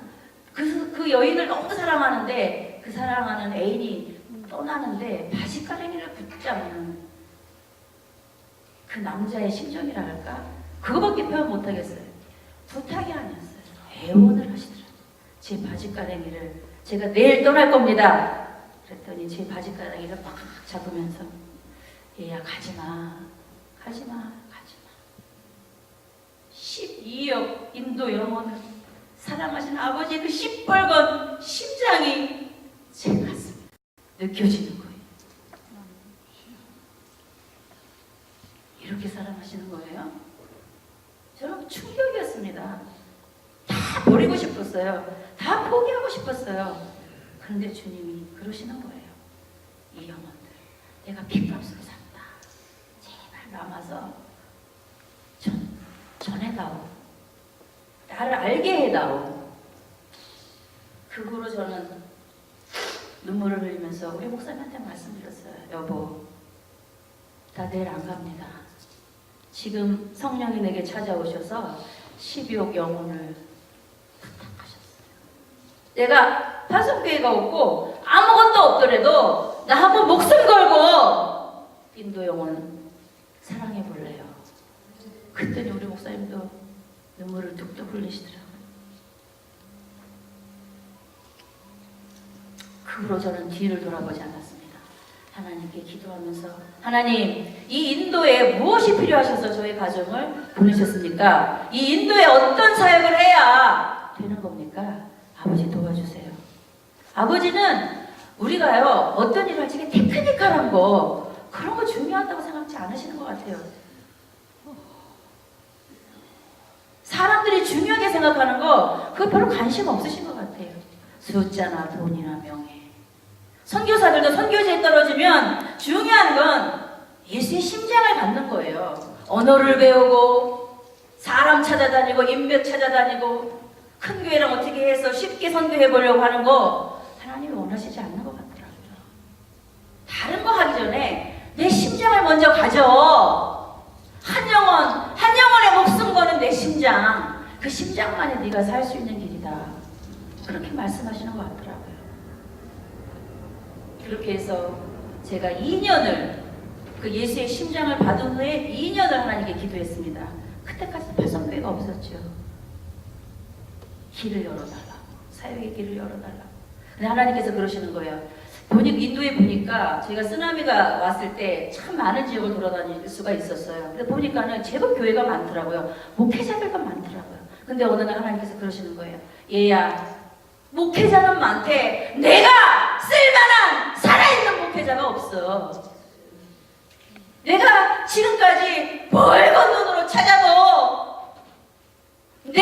그 여인을 너무 사랑하는데 그 사랑하는 애인이 떠나는데 바지가랑이를 붙잡는 그 남자의 심정이라 할까? 그거밖에 표현 못하겠어요. 부탁이 아니었어요. 애원을 하시더라고요. 제 바지가랑이를 제가 내일 떠날 겁니다. 그랬더니 제 바지가랑이를 막 잡으면서 얘야 가지마 가지마 가지마 12억 인도 영혼을 사랑하신 아버지의 그 시뻘건 심장이 제 가슴에 느껴지는 거예요. 이렇게 사랑하시는 거예요? 저는 충격이었습니다. 다 버리고 싶었어요. 다 포기하고 싶었어요. 그런데 주님이 그러시는 거예요. 이 영혼들 내가 핏값으로 샀다. 제발 남아서 전해다오. 나를 알게 해다오. 그 후로 저는 눈물을 흘리면서 우리 목사님한테 말씀드렸어요. 여보, 나 내일 안 갑니다. 지금 성령이 내게 찾아오셔서 12억 영혼을 부탁하셨어요. 내가 파송교회가 없고 아무것도 없더라도 나 한번 목숨 걸고 인도 영혼 사랑해 볼래요. 그랬더니 우리 목사님도 눈물을 뚝뚝 흘리시더라고요. 그 후로 저는 뒤를 돌아보지 않았습니다. 하나님께 기도하면서 하나님, 이 인도에 무엇이 필요하셔서 저희 가정을 보내셨습니까? 이 인도에 어떤 사역을 해야 되는 겁니까? 아버지 도와주세요. 아버지는 우리가요 어떤 일을 할지 테크니컬한 거 그런 거 중요하다고 생각지 않으시는 것 같아요. 사람들이 중요하게 생각하는 거 그거 별로 관심 없으신 것 같아요. 숫자나 돈이나 명예. 선교사들도 선교지에 떨어지면 중요한 건 예수의 심장을 갖는 거예요. 언어를 배우고 사람 찾아다니고 인맥 찾아다니고 큰 교회랑 어떻게 해서 쉽게 선교해 보려고 하는 거 하나님이 원하시지 않는 것 같더라고요. 다른 거 하기 전에 내 심장을 먼저 가져. 한 영혼의 목숨 거는 내 심장. 그 심장만이 네가 살 수 있는 길이다. 그렇게 말씀하시는 것 같더라고요. 그렇게 해서 제가 2년을 그 예수의 심장을 받은 후에 2년을 하나님께 기도했습니다. 그때까지 파송교회가 없었죠. 길을 열어달라고. 사역의 길을 열어달라고. 근데 하나님께서 그러시는 거예요. 인도에 보니까 제가 쓰나미가 왔을 때 참 많은 지역을 돌아다닐 수가 있었어요. 근데 보니까는 제법 교회가 많더라고요. 목회자들도 많더라고요. 근데 어느 날 하나님께서 그러시는 거예요. 얘야, 목회자는 많대. 내가 쓸만한 살아있는 목회자가 없어. 내가 지금까지 멀건 눈으로 찾아도 내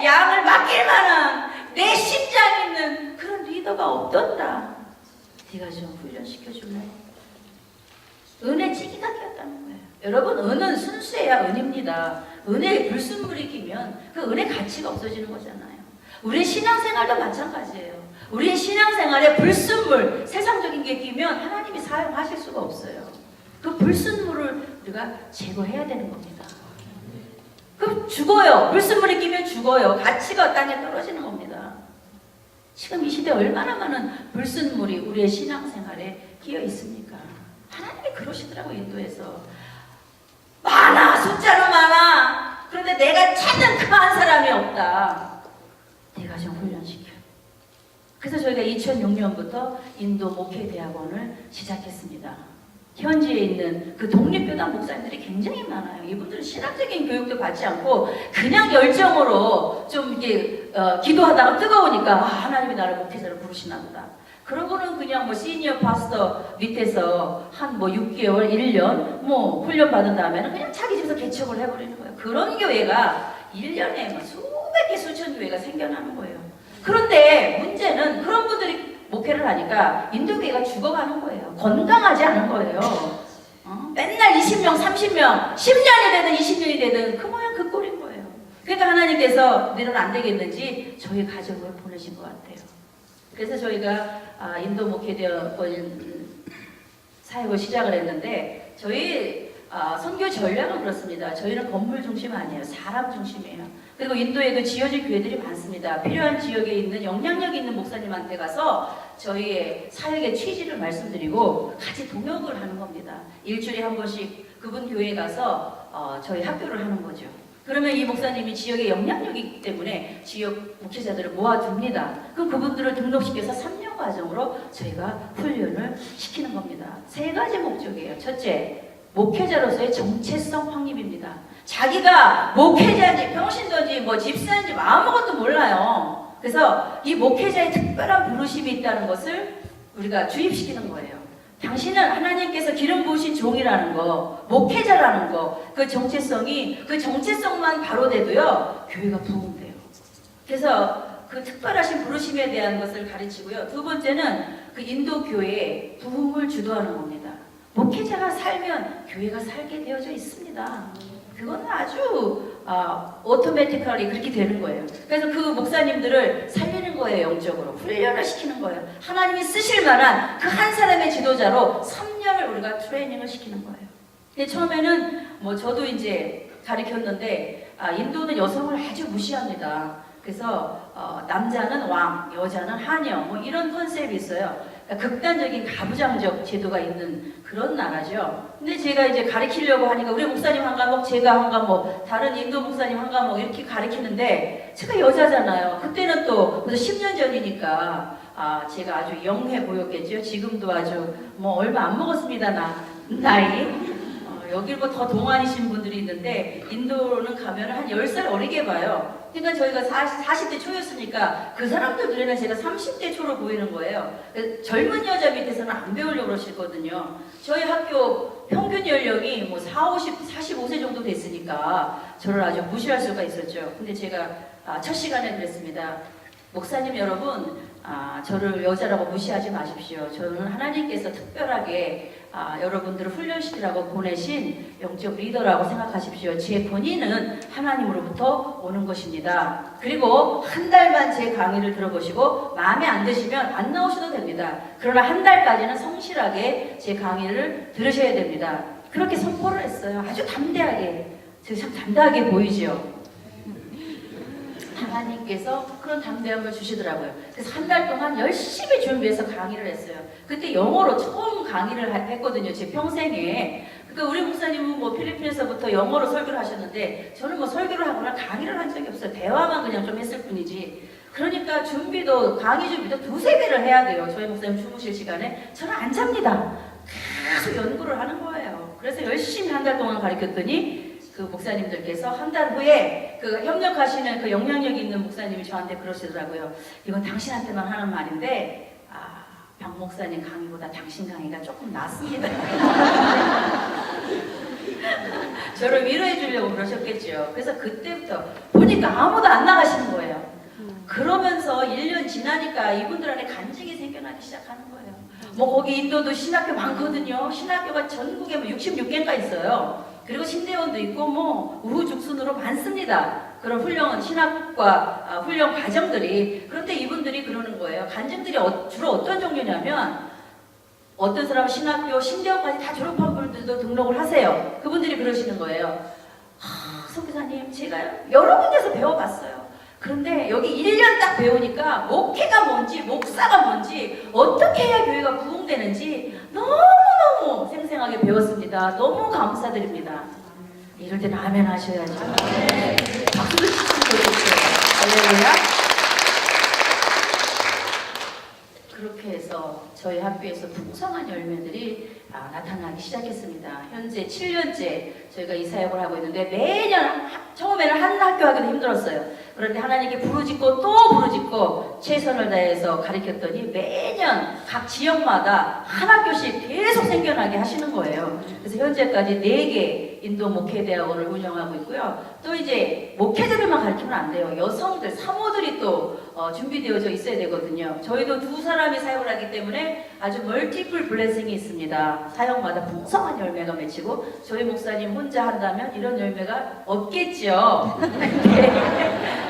양을 맡길 만한 내 심장 있는 그런 리더가 없던다. 네가 좀 훈련시켜줄래? 은혜 찌기가 끼었다는 거예요. 여러분, 은은 순수해야 은입니다. 은혜에 불순물이 끼면 그 은혜 가치가 없어지는 거잖아요. 우리의 신앙생활도 마찬가지예요. 우리의 신앙생활에 불순물, 세상적인 게 끼면 하나님이 사용하실 수가 없어요. 그 불순물을 우리가 제거해야 되는 겁니다. 그럼 죽어요. 불순물이 끼면 죽어요. 가치가 땅에 떨어지는 겁니다. 지금 이 시대에 얼마나 많은 불순물이 우리의 신앙생활에 끼어 있습니까? 하나님이 그러시더라고요. 인도에서 많아, 숫자는 많아. 그런데 내가 찾는 그 한 사람이 없다. 내가 좀 훈련시켜. 그래서 저희가 2006년부터 인도 목회대학원을 시작했습니다. 현지에 있는 그 독립교단 목사님들이 굉장히 많아요. 이분들은 신학적인 교육도 받지 않고 그냥 열정으로 좀 이렇게 기도하다가 뜨거우니까 하나님이 나를 목회자로 부르시나 보다. 그러고는 그냥 시니어 파스터 밑에서 한 6개월, 1년 훈련 받은 다음에는 그냥 자기 집에서 개척을 해버리는 거예요. 그런 교회가 1년에 수백 개, 수천 교회가 생겨나는 거예요. 그런데 문제는 그런 분들이 목회를 하니까 인도교회가 죽어가는 거예요. 건강하지 않은 거예요. 맨날 20명, 30명, 10년이 되든 20년이 되든 그 모양 그 꼴인 거예요. 그러니까 하나님께서 너는 안 되겠는지 저희 가족을 보내신 것 같아요. 그래서 저희가 인도 목회대학원 사역을 시작을 했는데 저희 선교 전략은 그렇습니다. 저희는 건물 중심 아니에요. 사람 중심이에요. 그리고 인도에도 지어질 교회들이 많습니다. 필요한 지역에 있는 영향력 있는 목사님한테 가서 저희의 사역의 취지를 말씀드리고 같이 동역을 하는 겁니다. 일주일에 한 번씩 그분 교회에 가서 저희 학교를 하는 거죠. 그러면 이 목사님이 지역에 영향력이 있기 때문에 지역 목회자들을 모아둡니다. 그럼 그분들을 등록시켜서 3년 과정으로 저희가 훈련을 시키는 겁니다. 3가지 목적이에요. 첫째, 목회자로서의 정체성 확립입니다. 자기가 목회자인지 평신도인지 뭐 집사인지 뭐 아무것도 몰라요. 그래서 이 목회자의 특별한 부르심이 있다는 것을 우리가 주입시키는 거예요. 당신은 하나님께서 기름 부으신 종이라는 거, 목회자라는 거, 그 정체성이, 그 정체성만 바로 돼도요, 교회가 부흥돼요. 그래서 그 특별하신 부르심에 대한 것을 가르치고요. 두 번째는 그 인도 교회의 부흥을 주도하는 겁니다. 목회자가 살면 교회가 살게 되어져 있습니다. 그거는 아주 오토매티컬리 그렇게 되는 거예요. 그래서 그 목사님들을 살리는 거예요. 영적으로 훈련을 시키는 거예요. 하나님이 쓰실 만한 그 한 사람의 지도자로 3년을 우리가 트레이닝을 시키는 거예요. 근데 처음에는 뭐 저도 이제 가르쳤는데 인도는 여성을 아주 무시합니다. 그래서 남자는 왕, 여자는 하녀 뭐 이런 컨셉이 있어요. 그러니까 극단적인 가부장적 제도가 있는 그런 나라죠. 근데 제가 이제 가르치려고 하니까 우리 목사님 한 과목, 제가 한 과목, 다른 인도 목사님 한 과목 이렇게 가르치는데 제가 여자잖아요. 그때는 또 그래서 10년 전이니까 제가 아주 영해 보였겠죠. 지금도 아주 뭐 얼마 안 먹었습니다. 나이. 여기보다 더 동안이신 분들이 있는데 인도는 가면 한 10살 어리게 봐요. 그러니까 저희가 40대 초였으니까 그 사람들 눈에는 제가 30대 초로 보이는 거예요. 젊은 여자 밑에서는 안 배우려고 그러시거든요. 저희 학교 평균 연령이 뭐 45세 정도 됐으니까 저를 아주 무시할 수가 있었죠. 근데 제가 첫 시간에 그랬습니다. 목사님 여러분, 저를 여자라고 무시하지 마십시오. 저는 하나님께서 특별하게 여러분들을 훈련시키라고 보내신 영적 리더라고 생각하십시오. 제 본인은 하나님으로부터 오는 것입니다. 그리고 한 달만 제 강의를 들어보시고 마음에 안 드시면 안 나오셔도 됩니다. 그러나 한 달까지는 성실하게 제 강의를 들으셔야 됩니다. 그렇게 선포를 했어요. 아주 담대하게. 제가 참 담대하게 보이죠. 하나님께서 그런 담대함을 주시더라고요. 그래서 한 달 동안 열심히 준비해서 강의를 했어요. 그때 영어로 처음 강의를 했거든요. 제 평생에. 그러니까 우리 목사님은 뭐 필리핀에서부터 영어로 설교를 하셨는데 저는 뭐 설교를 하거나 강의를 한 적이 없어요. 대화만 그냥 좀 했을 뿐이지. 그러니까 강의 준비도 2~3배를 해야 돼요. 저희 목사님 주무실 시간에. 저는 안 잡니다. 계속 연구를 하는 거예요. 그래서 열심히 한 달 동안 가르쳤더니 그 목사님들께서 한 달 후에 그 협력하시는 그 영향력 있는 목사님이 저한테 그러시더라고요. 이건 당신한테만 하는 말인데 박 목사님 강의보다 당신 강의가 조금 낫습니다. 저를 위로해 주려고 그러셨겠죠. 그래서 그때부터 보니까 아무도 안 나가시는 거예요. 그러면서 1년 지나니까 이분들 안에 간증이 생겨나기 시작하는 거예요. 뭐 거기 인도도 신학교 많거든요. 신학교가 전국에 뭐 66개가 있어요. 그리고 신대원도 있고 뭐 우후죽순으로 많습니다. 그런 훌륭한 신학과 훈련 과정들이. 그런데 이분들이 그러는 거예요. 간증들이 주로 어떤 종류냐면 어떤 사람은 신학교, 신대원까지 다 졸업한 분들도 등록을 하세요. 그분들이 그러시는 거예요. 선교사님 제가 여러 군데서 배워봤어요. 그런데 여기 1년 딱 배우니까 목회가 뭔지 목사가 뭔지 어떻게 해야 교회가 부흥되는지 너무너무 생생하게 배웠습니다. 너무 감사드립니다. 이럴 때는 아멘 하셔야죠. 네. 박수도 치시면 좋겠어요. 할렐루야. 그렇게 해서 저희 학교에서 풍성한 열매들이 나타나기 시작했습니다. 현재 7년째 저희가 이 사역을 하고 있는데 매년 처음에는 한 학교 하기도 힘들었어요. 그런데 하나님께 부르짖고 또 부르짖고 최선을 다해서 가르쳤더니 매년 각 지역마다 한 학교씩 계속 생겨나게 하시는 거예요. 그래서 현재까지 4개 인도 목회대학원을 운영하고 있고요. 또 이제 목회자들만 가르치면 안 돼요. 여성들, 사모들이 또 준비되어져 있어야 되거든요. 저희도 2사람이 사역을 하기 때문에 아주 멀티플 블레싱이 있습니다. 사역마다 풍성한 열매가 맺히고 저희 목사님 혼자 한다면 이런 열매가 없겠죠.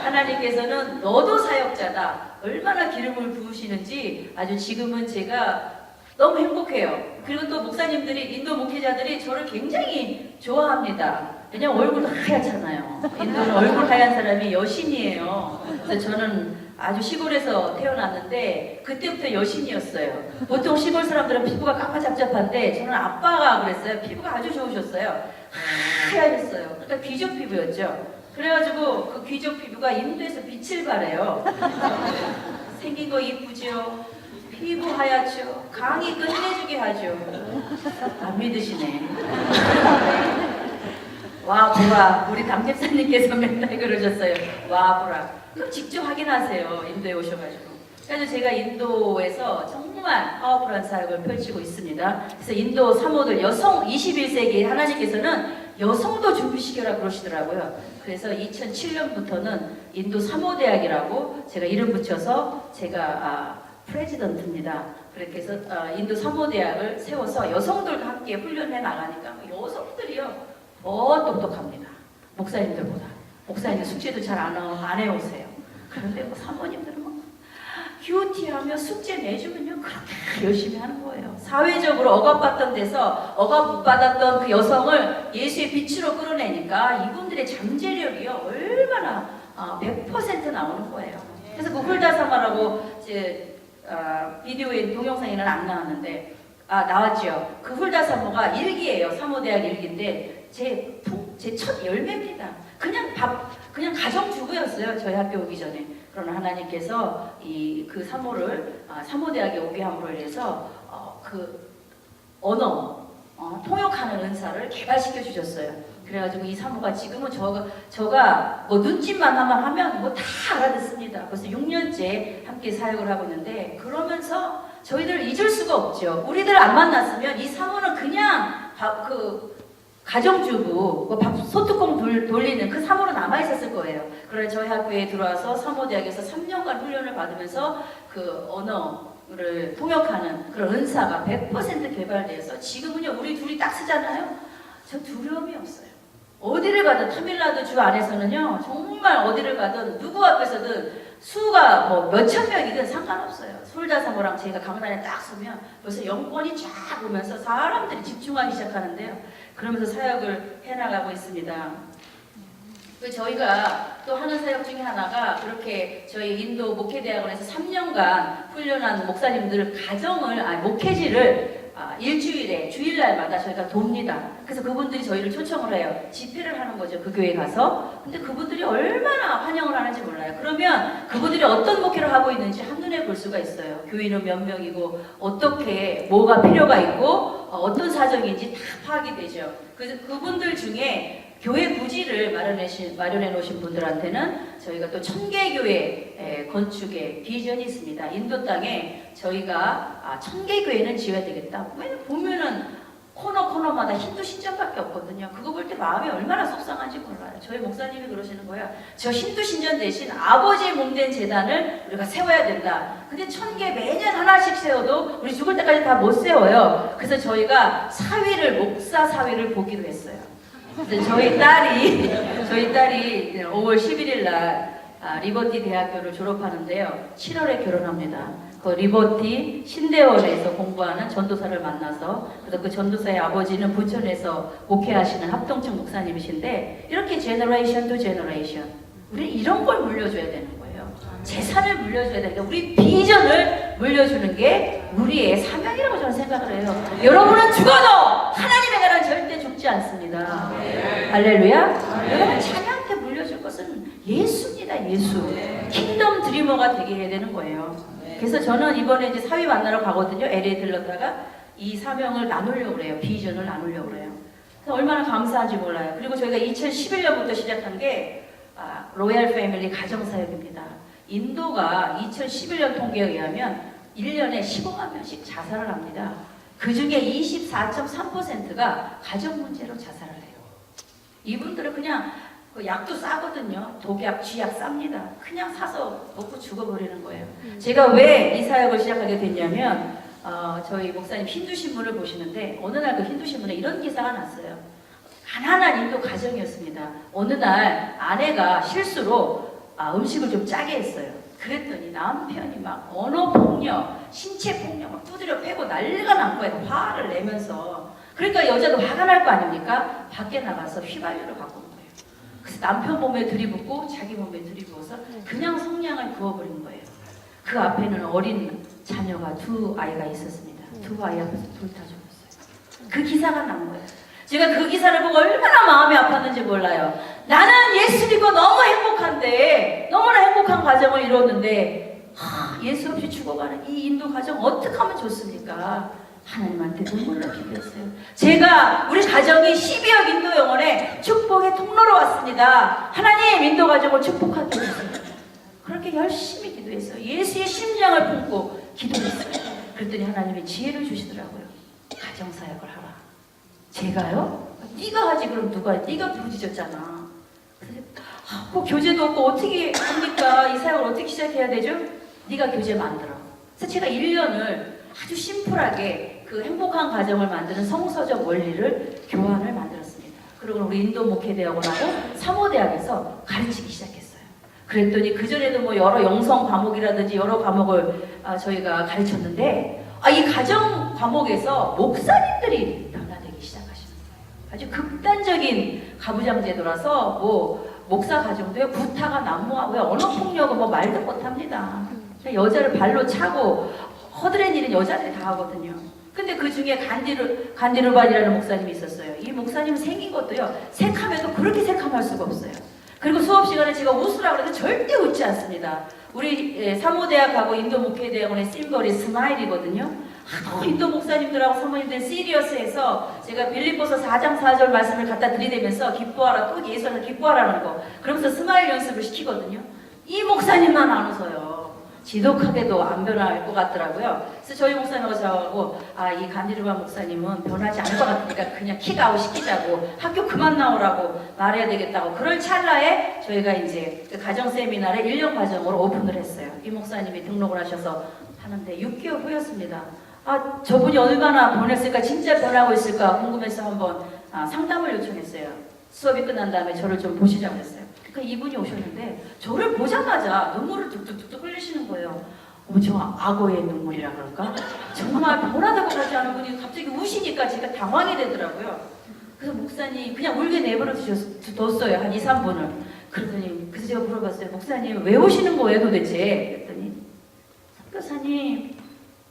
하나님께서는 너도 사역자다. 얼마나 기름을 부으시는지 아주 지금은 제가 너무 행복해요. 그리고 또 목사님들이, 인도 목회자들이 저를 굉장히 좋아합니다. 왜냐면 얼굴 하얗잖아요. 인도는 얼굴 하얀 사람이 여신이에요. 그래서 저는 아주 시골에서 태어났는데 그때부터 여신이었어요. 보통 시골 사람들은 피부가 까마잡잡한데 저는 아빠가 그랬어요. 피부가 아주 좋으셨어요. 하얗았어요. 그러니까 귀족 피부였죠. 그래가지고 그 귀족 피부가 인도에서 빛을 발해요. 생긴 거 이쁘죠? 피부 하얗죠? 강이 끝내주게 하죠? 안 믿으시네. 와 보라, 우리 담집사님께서 맨날 그러셨어요. 와 보라. 그럼 직접 확인하세요. 인도에 오셔가지고. 그래서 제가 인도에서 정말 파워풀한 사역을 펼치고 있습니다. 그래서 인도 사모들, 여성 21세기 하나님께서는 여성도 준비시켜라 그러시더라고요. 그래서 2007년부터는 인도 사모대학이라고 제가 이름 붙여서 제가 프레지던트입니다. 그렇게 해서 인도 사모대학을 세워서 여성들과 함께 훈련해 나가니까 여성들이요 더 똑똑합니다. 목사님들보다. 목사님들 숙제도 잘 안 해오세요. 그런데 뭐 사모님들은 뭐 큐티하며 숙제 내주면요 그렇게 열심히 하는 거예요. 사회적으로 억압받던 데서 억압받았던 그 여성을 예수의 빛으로 끌어내니까 이분들의 잠재력이요 얼마나 100% 나오는 거예요. 그래서 그 훌다사마라고 이제 비디오에 동영상에는 안 나왔는데 나왔죠. 그 훌다사모가 일기예요. 사모대학 일기인데 제 첫 열매입니다. 그냥 가정주부였어요. 저희 학교 오기 전에. 그러나 하나님께서 그 사모를 사모대학에 오게 함으로 인해서 그 언어 통역하는 은사를 개발시켜 주셨어요. 그래가지고 이 사모가 지금은 저가 뭐 눈짓만 하면 뭐 다 알아듣습니다. 벌써 6년째 함께 사역을 하고 있는데 그러면서 저희들 잊을 수가 없죠. 우리들 안 만났으면 이 사모는 그냥 가정주부, 뭐 소뚜껑 돌리는 그 사모로 남아있었을 거예요. 그러나 저희 학교에 들어와서 사모대학에서 3년간 훈련을 받으면서 그 언어를 통역하는 그런 은사가 100% 개발돼서 지금은요, 우리 둘이 딱 쓰잖아요? 저 두려움이 없어요. 어디를 가든, 타밀라드 주 안에서는요, 정말 어디를 가든, 누구 앞에서든 수가 뭐 몇천 명이든 상관없어요. 솔다사모랑 제가 강단에 딱 서면 벌써 영권이 쫙 오면서 사람들이 집중하기 시작하는데요. 그러면서 사역을 해나가고 있습니다. 저희가 또 하는 사역 중에 하나가 그렇게 저희 인도 목회대학원에서 3년간 훈련한 목사님들 목회지를 일주일에 주일날마다 저희가 돕니다. 그래서 그분들이 저희를 초청을 해요. 집회를 하는 거죠. 그 교회에 가서. 근데 그분들이 얼마나 환영을 하는지 몰라요. 그러면 그분들이 어떤 목회를 하고 있는지 한눈에 볼 수가 있어요. 교인은 몇 명이고 어떻게 뭐가 필요가 있고 어떤 사정인지 다 파악이 되죠. 그래서 그분들 중에 교회 부지를 마련해 놓으신 분들한테는 저희가 또 천개교회 건축의 비전이 있습니다. 인도 땅에 저희가 천개교회는 지어야 되겠다. 왜냐면 보면은 코너마다 힌두 신전밖에 없거든요. 그거 볼 때 마음이 얼마나 속상한지 몰라요. 저희 목사님이 그러시는 거예요. 저 힌두 신전 대신 아버지의 몸된 재단을 우리가 세워야 된다. 근데 1000개 매년 하나씩 세워도 우리 죽을 때까지 다 못 세워요. 그래서 저희가 목사 사위를 보기로 했어요. 저희 딸이 5월 11일 날 리버티 대학교를 졸업하는데요. 7월에 결혼합니다. 그 리버티 신대원에서 공부하는 전도사를 만나서 그래서 그 전도사의 아버지는 부천에서 목회하시는 합동청 목사님이신데 이렇게 제너레이션 투 제너레이션 우리 이런 걸 물려줘야 되는 거예요. 재산을 물려줘야 되는 게 우리 비전을 물려주는 게 우리의 사명이라고 저는 생각을 해요. 여러분은 죽어도 하나님의 나라는 절대 죽지 않습니다. 할렐루야. 여러분 자녀한테 물려줄 것은 예수입니다. 예수. 킹덤 드리머가 되게 해야 되는 거예요. 그래서 저는 이번에 이제 사위 만나러 가거든요. LA 들렀다가 이 사명을 나누려고 그래요. 비전을 나누려고 그래요. 그래서 얼마나 감사한지 몰라요. 그리고 저희가 2011년부터 시작한 게 로얄 패밀리 가정사역입니다. 인도가 2011년 통계에 의하면 1년에 15만 명씩 자살을 합니다. 그 중에 24.3%가 가정 문제로 자살을 해요. 이분들은 그냥 약도 싸거든요. 독약, 쥐약 쌉니다. 그냥 사서 먹고 죽어버리는 거예요. 제가 왜 이 사역을 시작하게 됐냐면 저희 목사님 힌두신문을 보시는데 어느 날 그 힌두신문에 이런 기사가 났어요. 가난한 인도 가정이었습니다. 어느 날 아내가 실수로 음식을 좀 짜게 했어요. 그랬더니 남편이 막 언어폭력, 신체폭력 막 두드려 패고 난리가 난 거예요. 화를 내면서. 그러니까 여자도 화가 날 거 아닙니까? 밖에 나가서 휘발유를 갖고 온 거예요. 그래서 남편 몸에 들이붓고 자기 몸에 들이부어서 그냥 성냥을 부어버린 거예요. 그 앞에는 어린 자녀가 두 아이가 있었습니다. 두 아이 앞에서 불타 죽었어요. 그 기사가 난 거예요. 제가 그 기사를 보고 얼마나 마음이 아팠는지 몰라요. 나는 예수 믿고 너무 행복한데, 너무나 행복한 가정을 이뤘는데 예수 없이 죽어가는 이 인도 가정 어떻게 하면 좋습니까? 하나님한테 눈물을 기도했어요. 제가 우리 가정이 12억 인도 영혼의 축복의 통로로 왔습니다. 하나님 인도 가정을 축복하게 해주세요. 그렇게 열심히 기도했어요. 예수의 심장을 품고 기도했어요. 그랬더니 하나님이 지혜를 주시더라고요. 가정사역을 하라. 제가요? 네가 하지 그럼 누가 해? 네가 부르짖었잖아. 뭐 교재도 없고 어떻게 합니까? 이 사역을 어떻게 시작해야 되죠? 네가 교재 만들어. 그래서 제가 1년을 아주 심플하게 그 행복한 가정을 만드는 성서적 원리를 교환을 만들었습니다. 그리고 우리 인도 목회대학원하고 사모대학에서 가르치기 시작했어요. 그랬더니 그전에도 뭐 여러 영성 과목이라든지 여러 과목을 저희가 가르쳤는데 이 가정 과목에서 목사님들이 변화되기 시작하시는 거예요. 아주 극단적인 가부장제도라서 뭐 목사 가정도요 구타가 난무하고요 언어폭력은 뭐 말도 못합니다. 여자를 발로 차고 허드렛 일은 여자들이 다 하거든요. 근데 그 중에 간디루반이라는 목사님이 있었어요. 이 목사님 생긴 것도요 새카매도 그렇게 새카할 수가 없어요. 그리고 수업 시간에 제가 웃으라고 해도 절대 웃지 않습니다. 우리 사모대학하고 인도 목회대학원의 심벌이 스마일이거든요. 인도 목사님들하고 사모님들 시리어스해서 제가 빌립보서 4장 4절 말씀을 갖다 들이대면서 기뻐하라 또 예수를 기뻐하라는 거 그러면서 스마일 연습을 시키거든요. 이 목사님만 안 웃어요. 지독하게도 안 변할 것 같더라고요. 그래서 저희 목사님하고 저하고 이 간디르반 목사님은 변하지 않을 것 같으니까 그냥 킥아웃 시키자고 학교 그만 나오라고 말해야 되겠다고 그럴 찰나에 저희가 이제 그 가정 세미나를 1년 과정으로 오픈을 했어요. 이 목사님이 등록을 하셔서 하는데 6개월 후였습니다. 저분이 얼마나 변했을까 진짜 변하고 있을까 궁금해서 한번 상담을 요청했어요. 수업이 끝난 다음에 저를 좀 보시자고 했어요. 그러니까 이분이 오셨는데 저를 보자마자 눈물을 뚝뚝뚝뚝 흘리시는 거예요. 저 악어의 눈물이라 그럴까? 정말 변하다고 하지 않은 분이 갑자기 우시니까 제가 당황이 되더라고요. 그래서 목사님 그냥 울게 내버려 뒀어요. 한 2, 3분을. 그러더니 그래서 제가 물어봤어요. 목사님 왜 오시는 거예요 도대체? 그랬더니 선교사님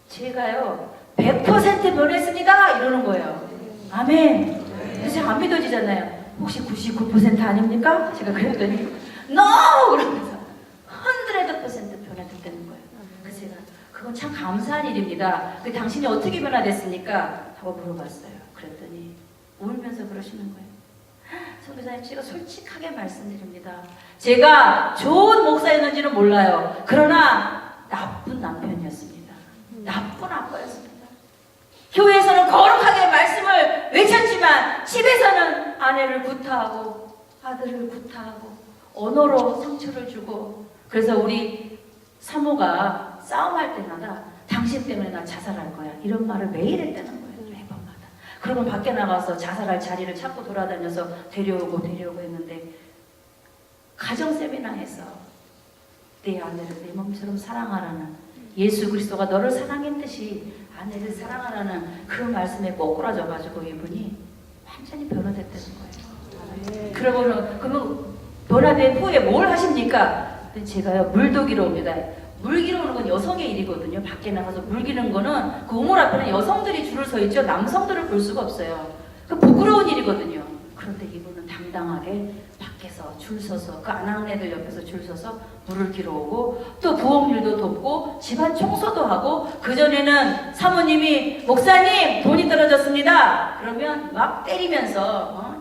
제가요 100% 변했습니다 이러는 거예요. 아멘. 그래서 안 믿어지잖아요. 혹시 99% 아닙니까? 제가 그랬더니 NO! 그러면서 100% 변화됐다는 거예요. 그래서 제가 그건 참 감사한 일입니다. 당신이 어떻게 변화됐습니까? 하고 물어봤어요. 그랬더니 울면서 그러시는 거예요. 선교사님 제가 솔직하게 말씀드립니다. 제가 좋은 목사였는지는 몰라요. 그러나 나쁜 남편이었습니다. 나쁜 아빠였습니다. 교회에서는 거룩하게 말씀을 외쳤지만 집에서는 아내를 구타하고 아들을 구타하고 언어로 상처를 주고 그래서 우리 사모가 싸움할 때마다 당신 때문에 나 자살할 거야 이런 말을 매일 했다는 거예요. 매번마다. 그러면 밖에 나가서 자살할 자리를 찾고 돌아다녀서 데려오고 했는데 가정 세미나에서 내 아내를 내 몸처럼 사랑하라는 예수 그리스도가 너를 사랑했듯이 아내를 사랑하라는 그 말씀에 꼬꾸라져가지고 이분이 완전히 변화됐다는 거예요. 그러면 변화된 후에 뭘 하십니까? 제가요 물 기러 옵니다. 물 기러 오는 건 여성의 일이거든요. 밖에 나가서 물 기는 거는 그 우물 앞에는 여성들이 줄을 서 있죠. 남성들을 볼 수가 없어요. 그 부끄러운 일이거든요. 그런데 이분은 당당하게 밖에서 줄 서서 그 아낙네들 옆에서 줄 서서 물을 기러 오고 또 부엌일도 돕고 집안 청소도 하고 그전에는 사모님이 목사님 돈이 떨어졌습니다. 그러면 막 때리면서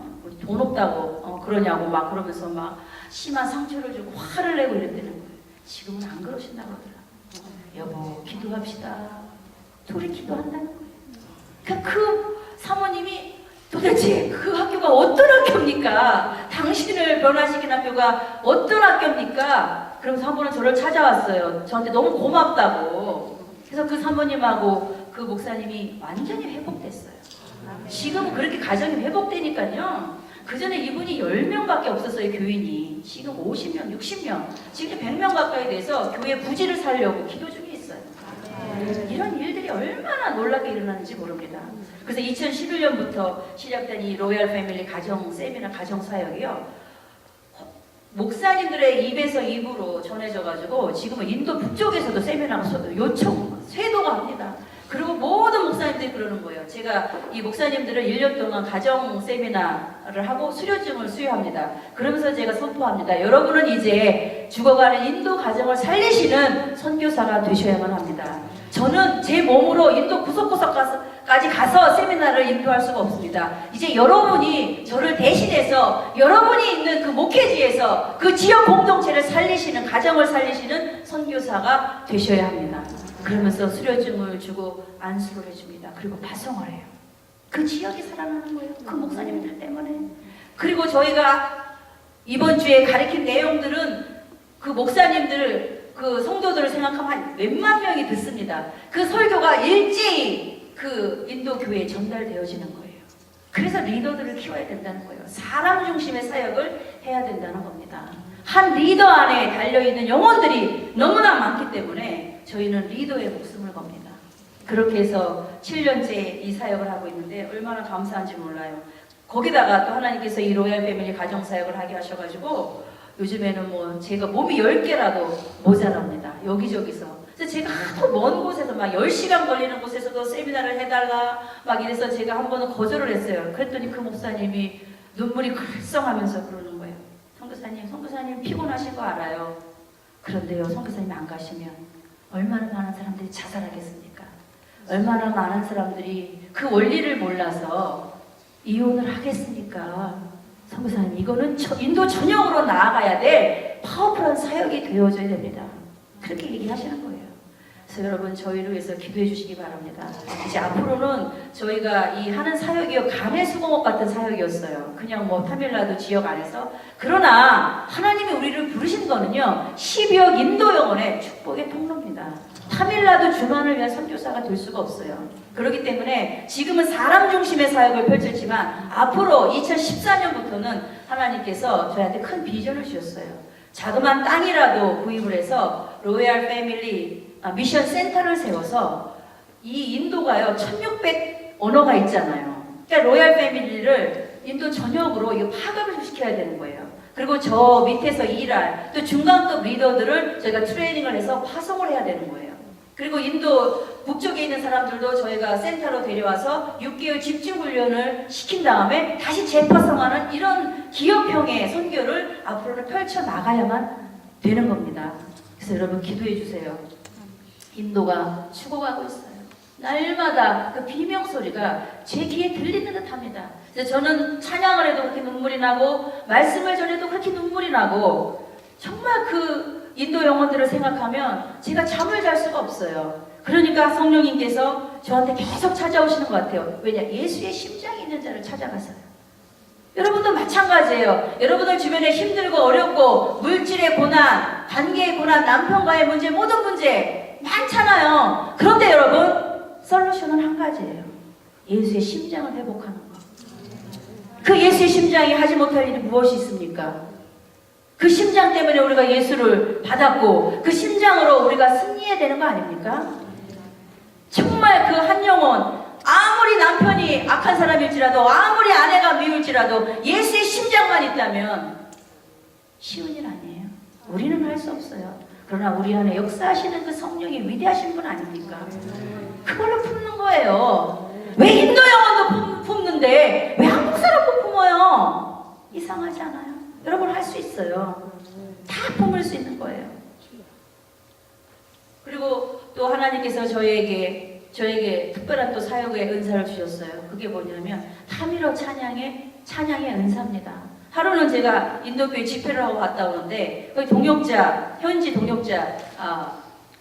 돈 없다고 그러냐고 막 그러면서 막 심한 상처를 주고 화를 내고 이랬다는 거예요. 지금은 안 그러신다고 하더라고요. 여보 기도합시다. 둘이 기도한다는 거예요. 그러니까 그 사모님이 도대체 그 학교가 어떤 학교입니까? 당신을 변화시킨 학교가 어떤 학교입니까? 그러면서 한 번은 저를 찾아왔어요. 저한테 너무 고맙다고. 그래서 그 사모님하고 그 목사님이 완전히 회복됐어요. 지금은 그렇게 가정이 회복되니까요. 그 전에 이분이 10명밖에 없었어요, 교인이. 지금 50명, 60명, 지금 100명 가까이 돼서 교회 부지를 살려고 기도 중에 있어요. 이런 일들이 얼마나 놀랍게 일어나는지 모릅니다. 그래서 2011년부터 시작된 이 로얄 패밀리 가정 세미나 가정 사역이요, 목사님들의 입에서 입으로 전해져가지고 지금은 인도 북쪽에서도 세미나가 요청, 쇄도가 합니다. 그리고 모든 목사님들이 그러는 거예요. 제가 이 목사님들은 1년 동안 가정 세미나를 하고 수료증을 수여합니다. 그러면서 제가 선포합니다. 여러분은 이제 죽어가는 인도 가정을 살리시는 선교사가 되셔야만 합니다. 저는 제 몸으로 인도 구석구석까지 가서 세미나를 인도할 수가 없습니다. 이제 여러분이 저를 대신해서 여러분이 있는 그 목회지에서 그 지역 공동체를 살리시는, 가정을 살리시는 선교사가 되셔야 합니다. 그러면서 수료증을 주고 안수를 해줍니다. 그리고 파송을 해요. 그 지역이 살아나는 거예요. 그 목사님들 때문에. 그리고 저희가 이번 주에 가르친 내용들은 그 목사님들, 그 성도들을 생각하면 한 몇만 명이 듣습니다. 그 설교가 일제히 그 인도 교회에 전달되어지는 거예요. 그래서 리더들을 키워야 된다는 거예요. 사람 중심의 사역을 해야 된다는 겁니다. 한 리더 안에 달려있는 영혼들이 너무나 많기 때문에 저희는 리더의 목숨을 겁니다. 그렇게 해서 7년째 이 사역을 하고 있는데 얼마나 감사한지 몰라요. 거기다가 또 하나님께서 이 로얄 패밀리 가정 사역을 하게 하셔가지고 요즘에는 뭐 제가 몸이 10개라도 모자랍니다. 여기저기서. 그래서 제가 하도 먼 곳에서 막 10시간 걸리는 곳에서도 세미나를 해달라 막 이래서 제가 한 번은 거절을 했어요. 그랬더니 그 목사님이 눈물이 글썽하면서 그러는 거예요. 선교사님 피곤하신 거 알아요. 그런데요, 선교사님이 안 가시면 얼마나 많은 사람들이 자살하겠습니까? 얼마나 많은 사람들이 그 원리를 몰라서 이혼을 하겠습니까? 선교사님, 이거는 인도 전역으로 나아가야 될 파워풀한 사역이 되어져야 됩니다. 그렇게 얘기하시는 거예요. 그래서 여러분, 저희를 위해서 기도해 주시기 바랍니다. 이제 앞으로는 저희가 이 하는 사역이요, 간의 수공업 같은 사역이었어요. 그냥 뭐 타밀라도 지역 안에서. 그러나 하나님이 우리를 부르신 거는요, 12억 인도 영혼의 축복의 통로입니다. 타밀라도 주만을 위한 선교사가 될 수가 없어요. 그렇기 때문에 지금은 사람 중심의 사역을 펼쳤지만 앞으로 2014년부터는 하나님께서 저희한테 큰 비전을 주셨어요. 자그마한 땅이라도 구입을 해서 로얄 패밀리 미션 센터를 세워서 이 인도가요, 1600 언어가 있잖아요. 그러니까 로얄 패밀리를 인도 전역으로 이거 파급을 시켜야 되는 거예요. 그리고 저 밑에서 일할 또 중간급 리더들을 저희가 트레이닝을 해서 파송을 해야 되는 거예요. 그리고 인도 북쪽에 있는 사람들도 저희가 센터로 데려와서 6개월 집중훈련을 시킨 다음에 다시 재파송하는 이런 기업형의 선교를 앞으로는 펼쳐나가야만 되는 겁니다. 그래서 여러분 기도해 주세요. 인도가 죽어가고 있어요. 날마다 그 비명소리가 제 귀에 들리는 듯 합니다. 그래서 저는 찬양을 해도 그렇게 눈물이 나고 말씀을 전해도 그렇게 눈물이 나고 정말 그 인도 영혼들을 생각하면 제가 잠을 잘 수가 없어요. 그러니까 성령님께서 저한테 계속 찾아오시는 것 같아요. 왜냐? 예수의 심장이 있는 자를 찾아가서요. 여러분도 마찬가지예요. 여러분들 주변에 힘들고 어렵고 물질의 고난, 관계의 고난, 남편과의 문제, 모든 문제 많잖아요. 그런데 여러분, 솔루션은 한 가지예요. 예수의 심장을 회복하는 것. 그 예수의 심장이 하지 못할 일이 무엇이 있습니까? 그 심장 때문에 우리가 예수를 받았고 그 심장으로 우리가 승리해야 되는 거 아닙니까? 정말 그 한 영혼, 아무리 남편이 악한 사람일지라도 아무리 아내가 미울지라도 예수의 심장만 있다면 쉬운 일 아니에요. 우리는 할 수 없어요. 그러나 우리 안에 역사하시는 그 성령이 위대하신 분 아닙니까? 그걸로 품는 거예요. 왜 인도 영혼도 품는데 왜 한국 사람도 품어요? 이상하지 않아요? 여러분 할 수 있어요. 다 품을 수 있는 거예요. 그리고 또 하나님께서 저에게 특별한 또 사역의 은사를 주셨어요. 그게 뭐냐면 타밀어 찬양의 은사입니다. 하루는 제가 인도교회 집회를 하고 갔다 오는데 거기 현지 동역자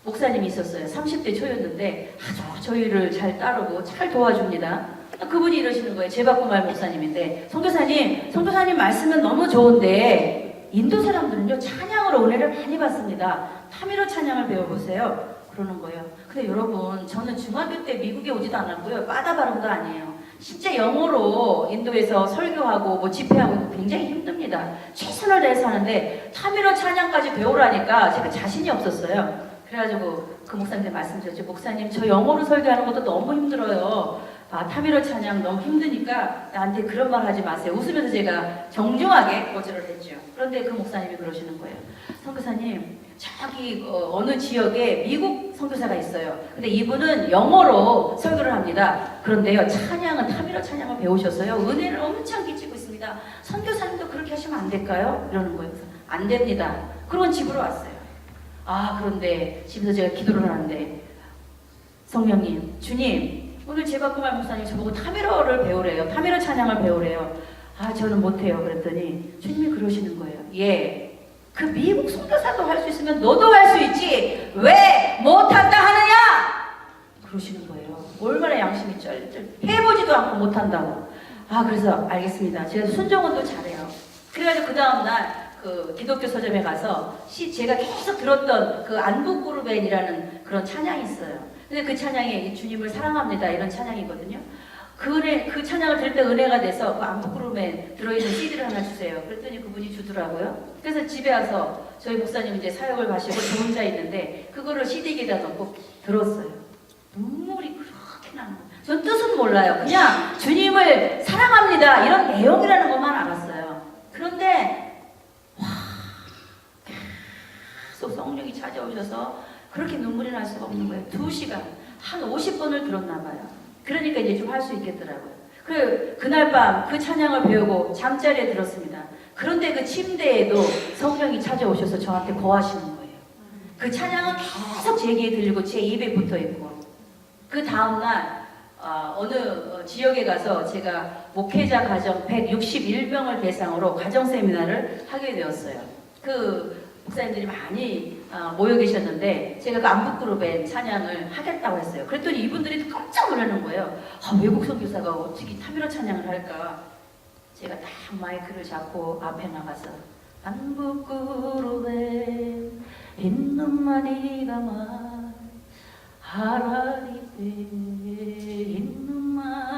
목사님이 있었어요. 30대 초였는데 아주 저희를 잘 따르고 잘 도와줍니다. 그분이 이러시는 거예요. 제바꾸말 목사님인데 선교사님 말씀은 너무 좋은데 인도 사람들은요 찬양으로 은혜를 많이 받습니다. 타밀어 찬양을 배워보세요. 그러는 거예요. 근데 여러분, 저는 중학교 때 미국에 오지도 않았고요, 빠다 발음도 아니에요. 진짜 영어로 인도에서 설교하고 뭐 집회하고 굉장히 힘듭니다. 최선을 다해서 하는데 타미로 찬양까지 배우라니까 제가 자신이 없었어요. 그래가지고 그 목사님한테 말씀드렸죠. 목사님, 저 영어로 설교하는 것도 너무 힘들어요. 아, 타미로 찬양 너무 힘드니까 나한테 그런 말 하지 마세요. 웃으면서 제가 정중하게 거절을 했죠. 그런데 그 목사님이 그러시는 거예요. 선교사님, 저기 어느 지역에 미국 선교사가 있어요. 근데 이분은 영어로 설교를 합니다. 그런데요, 찬양은 타미로 찬양을 배우셨어요. 은혜를 엄청 끼치고 있습니다. 선교사님도 그렇게 하시면 안 될까요? 이러는 거예요. 그래서 안 됩니다. 그러고 집으로 왔어요. 아, 그런데 집에서 제가 기도를 하는데 성령님, 주님, 오늘 제바꾸말 목사님 저보고 타미로를 배우래요. 타미로 찬양을 배우래요. 아, 저는 못해요. 그랬더니 주님이 그러시는 거예요. 예, 그 미국 선교사도 할 수 있으면 너도 할 수 있지. 왜 못한다 하느냐? 그러시는 거예요. 얼마나 양심이 쩔쩔. 해보지도 않고 못한다고. 아, 그래서 알겠습니다. 제가 순종은도 잘해요. 그래가지고 그 다음날 그 기독교 서점에 가서 제가 계속 들었던 그 안부꾸르벤이라는 그런 찬양이 있어요. 근데 그 찬양이 이 주님을 사랑합니다 이런 찬양이거든요. 그 찬양을 들을 때 은혜가 돼서 그 안부꾸르벤 들어있는 CD를 하나 주세요. 그랬더니 그분이 주더라고요. 그래서 집에 와서 저희 목사님 이제 사역을 가시고 저 혼자 있는데 그거를 CD기에다 넣고 들었어요. 눈물이 그렇게 나는 거예요. 전 뜻은 몰라요. 그냥 주님을 사랑합니다 이런 내용이라는 것만 알았어요. 그런데 계속 성령이 찾아오셔서 그렇게 눈물이 날 수가 없는 거예요. 2시간, 한 50번을 들었나 봐요. 그러니까 이제 좀 할 수 있겠더라고요. 그날 밤 그 찬양을 배우고 잠자리에 들었습니다. 그런데 그 침대에도 성령이 찾아오셔서 저한테 거하시는 거예요. 그 찬양은 계속 제 귀에 들리고 제 입에 붙어 있고. 그 다음날 어느 지역에 가서 제가 목회자 가정 161명을 대상으로 가정 세미나를 하게 되었어요. 그 목사님들이 많이 모여 계셨는데 제가 그 안부꾸르벤 찬양을 하겠다고 했어요. 그랬더니 이분들이 깜짝 놀라는 거예요. 외국 선교사가 어떻게 타미로 찬양을 할까? 제가 딱 마이크를 잡고 앞에 나가서 안부꾸르벤 인눈마니가마 하라리베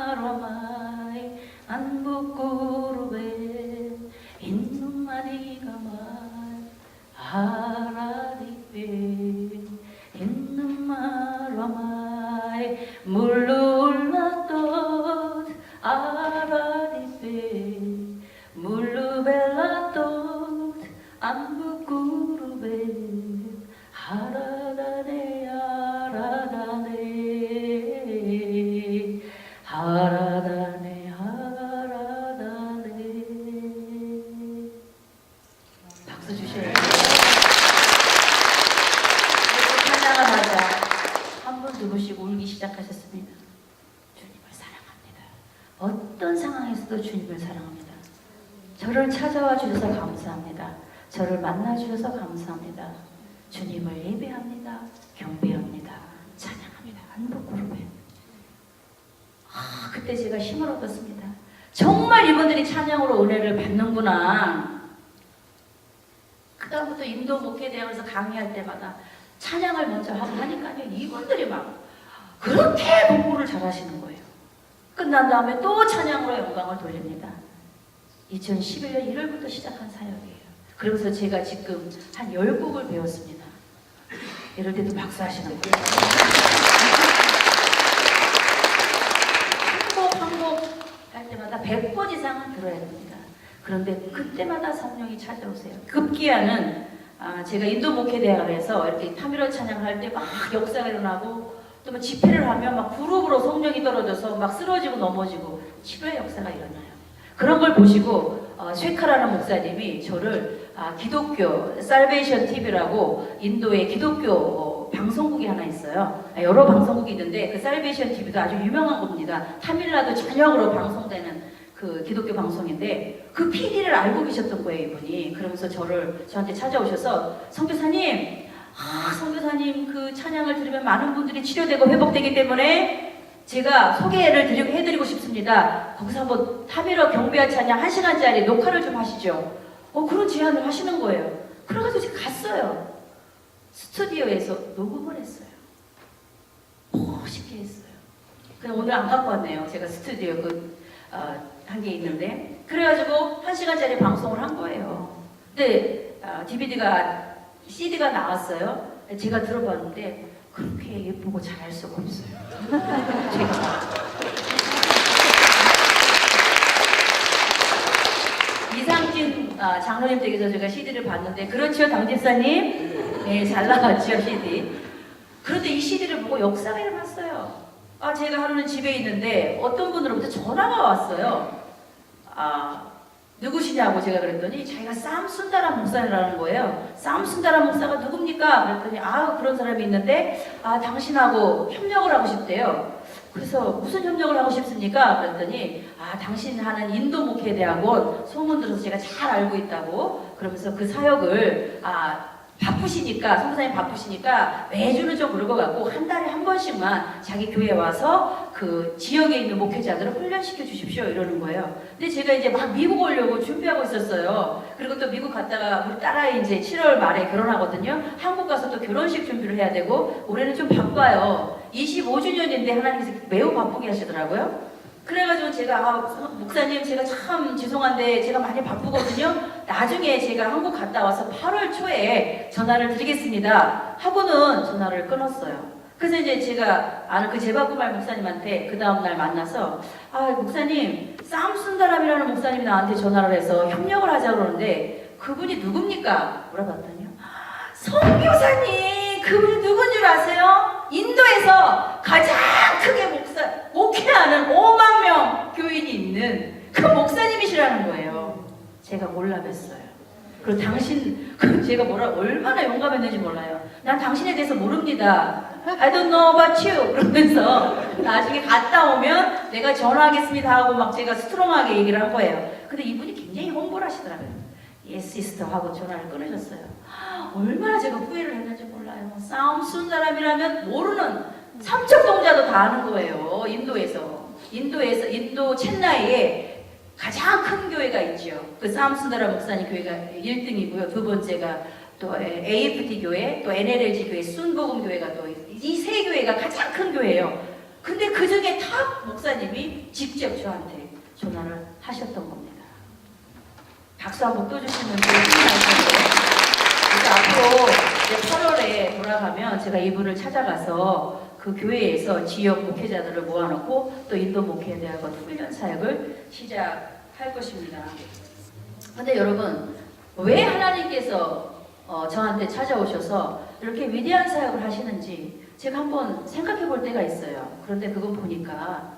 인눈마라마이 안부꾸르벤 인눈마니가마 하라리베 인눈마라마이 물루울라tot 아라리베 물루벨라tot 안부꾸르베 하라다네 하라다네 하라다네 하라다네. 박수 주셔요. 찬양하자 한 분 두 분씩 울기 시작하셨습니다. 주님을 사랑합니다. 어떤 상황에서도 주님을 사랑합니다. 저를 찾아와 주셔서 감사합니다. 저를 만나 주셔서 감사합니다. 주님을 예배합니다. 경배합니다. 찬양합니다. 안부꾸르벤. 그때 제가 힘을 얻었습니다. 정말 이분들이 찬양으로 은혜를 받는구나. 그다음부터 인도 목회대학에서 강의할 때마다 찬양을 먼저 하고 하니까요. 이분들이 막 그렇게 공부를 잘하시는 거예요. 끝난 다음에 또 찬양으로 영광을 돌립니다. 2011년 1월부터 시작한 사역이에요. 그러면서 제가 지금 한 10곡을 배웠습니다. 이럴 때도 박수 하시는 거예요. 한 곡 할 때마다 100번 이상은 들어야 됩니다. 그런데 그때마다 성령이 찾아오세요. 급기야는 제가 인도 목회대학에서 이렇게 타미로 찬양할 때 막 역사가 일어나고 또 뭐 집회를 하면 막 그룹으로 성령이 떨어져서 막 쓰러지고 넘어지고 치료의 역사가 일어나요. 그런 걸 보시고 쉐카라는 목사님이 저를 기독교 살베이션 TV라고 인도의 기독교 방송국이 하나 있어요. 여러 방송국이 있는데 그 살베이션 TV도 아주 유명한 겁니다. 타밀나두 전역으로 방송되는 그 기독교 방송인데 그 PD를 알고 계셨던 거예요, 이분이. 그러면서 저한테 찾아오셔서 선교사님, 선교사님 그 찬양을 들으면 많은 분들이 치료되고 회복되기 때문에 제가 소개를 해드리고 싶습니다. 거기서 한번 타미로 경배와 찬양 1시간짜리 녹화를 좀 하시죠. 그런 제안을 하시는 거예요. 그래가지고 제가 갔어요. 스튜디오에서 녹음을 했어요. 멋있게 했어요. 근데 오늘 안 갖고 왔네요. 제가 스튜디오 한 게 있는데. 그래가지고 1시간짜리 방송을 한 거예요. 근데 CD가 나왔어요. 제가 들어봤는데 그렇게 예쁘고 잘할 수가 없어요. 제가. 이상진 장로님 댁에서 제가 CD를 봤는데, 그렇죠 당집사님? 네, 잘 나왔죠 CD. 그런데 이 CD를 보고 역사회를 봤어요. 제가 하루는 집에 있는데 어떤 분으로부터 전화가 왔어요. 누구시냐고 제가 그랬더니 자기가 쌈순다라 목사라는 거예요. 쌈순다라 목사가 누굽니까? 그랬더니 그런 사람이 있는데 당신하고 협력을 하고 싶대요. 그래서 무슨 협력을 하고 싶습니까? 그랬더니 당신 하는 인도 목회대학원 소문 들어서 제가 잘 알고 있다고. 그러면서 그 사역을 바쁘시니까, 선교사님 바쁘시니까 매주는 좀 그럴 것 같고 한 달에 한 번씩만 자기 교회에 와서 그 지역에 있는 목회자들을 훈련시켜 주십시오 이러는 거예요. 근데 제가 이제 막 미국 오려고 준비하고 있었어요. 그리고 또 미국 갔다가 우리 딸아이 이제 7월 말에 결혼하거든요. 한국 가서 또 결혼식 준비를 해야 되고 올해는 좀 바빠요. 25주년인데 하나님께서 매우 바쁘게 하시더라고요. 그래가지고 제가 목사님 제가 참 죄송한데 제가 많이 바쁘거든요. 나중에 제가 한국 갔다 와서 8월 초에 전화를 드리겠습니다 하고는 전화를 끊었어요. 그래서 이제 제가 아는 그 제바구말 목사님한테 그 다음날 만나서 목사님 쌈순다람이라는 목사님이 나한테 전화를 해서 협력을 하자고 그러는데 그분이 누굽니까? 물어봤더니 선교사님 그분이 누군 줄 아세요? 인도에서 가장 크게 목회하는 5만 명 교인이 있는 그 목사님이시라는 거예요. 제가 몰라뵀어요. 그리고 제가 얼마나 용감했는지 몰라요. 난 당신에 대해서 모릅니다. I don't know about you. 그러면서 나중에 갔다 오면 내가 전화하겠습니다 하고 막 제가 스트롱하게 얘기를 한 거예요. 근데 이분이 굉장히 홍보를 하시더라고요. Yes, sister 하고 전화를 끊으셨어요. 얼마나 제가 후회를 했는지 몰라요. 싸움 쓴 사람이라면 모르는 삼척동자도 다 아는 거예요. 인도 첸나이에 가장 큰 교회가 있죠. 그 싸움 쓴 사람 목사님 교회가 1등이고요. 두 번째가 또 AFT 교회, 또 NLLG 교회, 순복음 교회가 또 이 세 교회가 가장 큰 교회예요. 근데 그 중에 탑 목사님이 직접 저한테 전화를 하셨던 겁니다. 박수 한번 떠주시면 좋을 것 같아요. 그래서 앞으로 이제 8월에 돌아가면 제가 이분을 찾아가서 그 교회에서 지역 목회자들을 모아놓고 또 인도 목회대학원 훈련 사역을 시작할 것입니다. 근데 여러분, 왜 하나님께서 저한테 찾아오셔서 이렇게 위대한 사역을 하시는지 제가 한번 생각해 볼 때가 있어요. 그런데 그건 보니까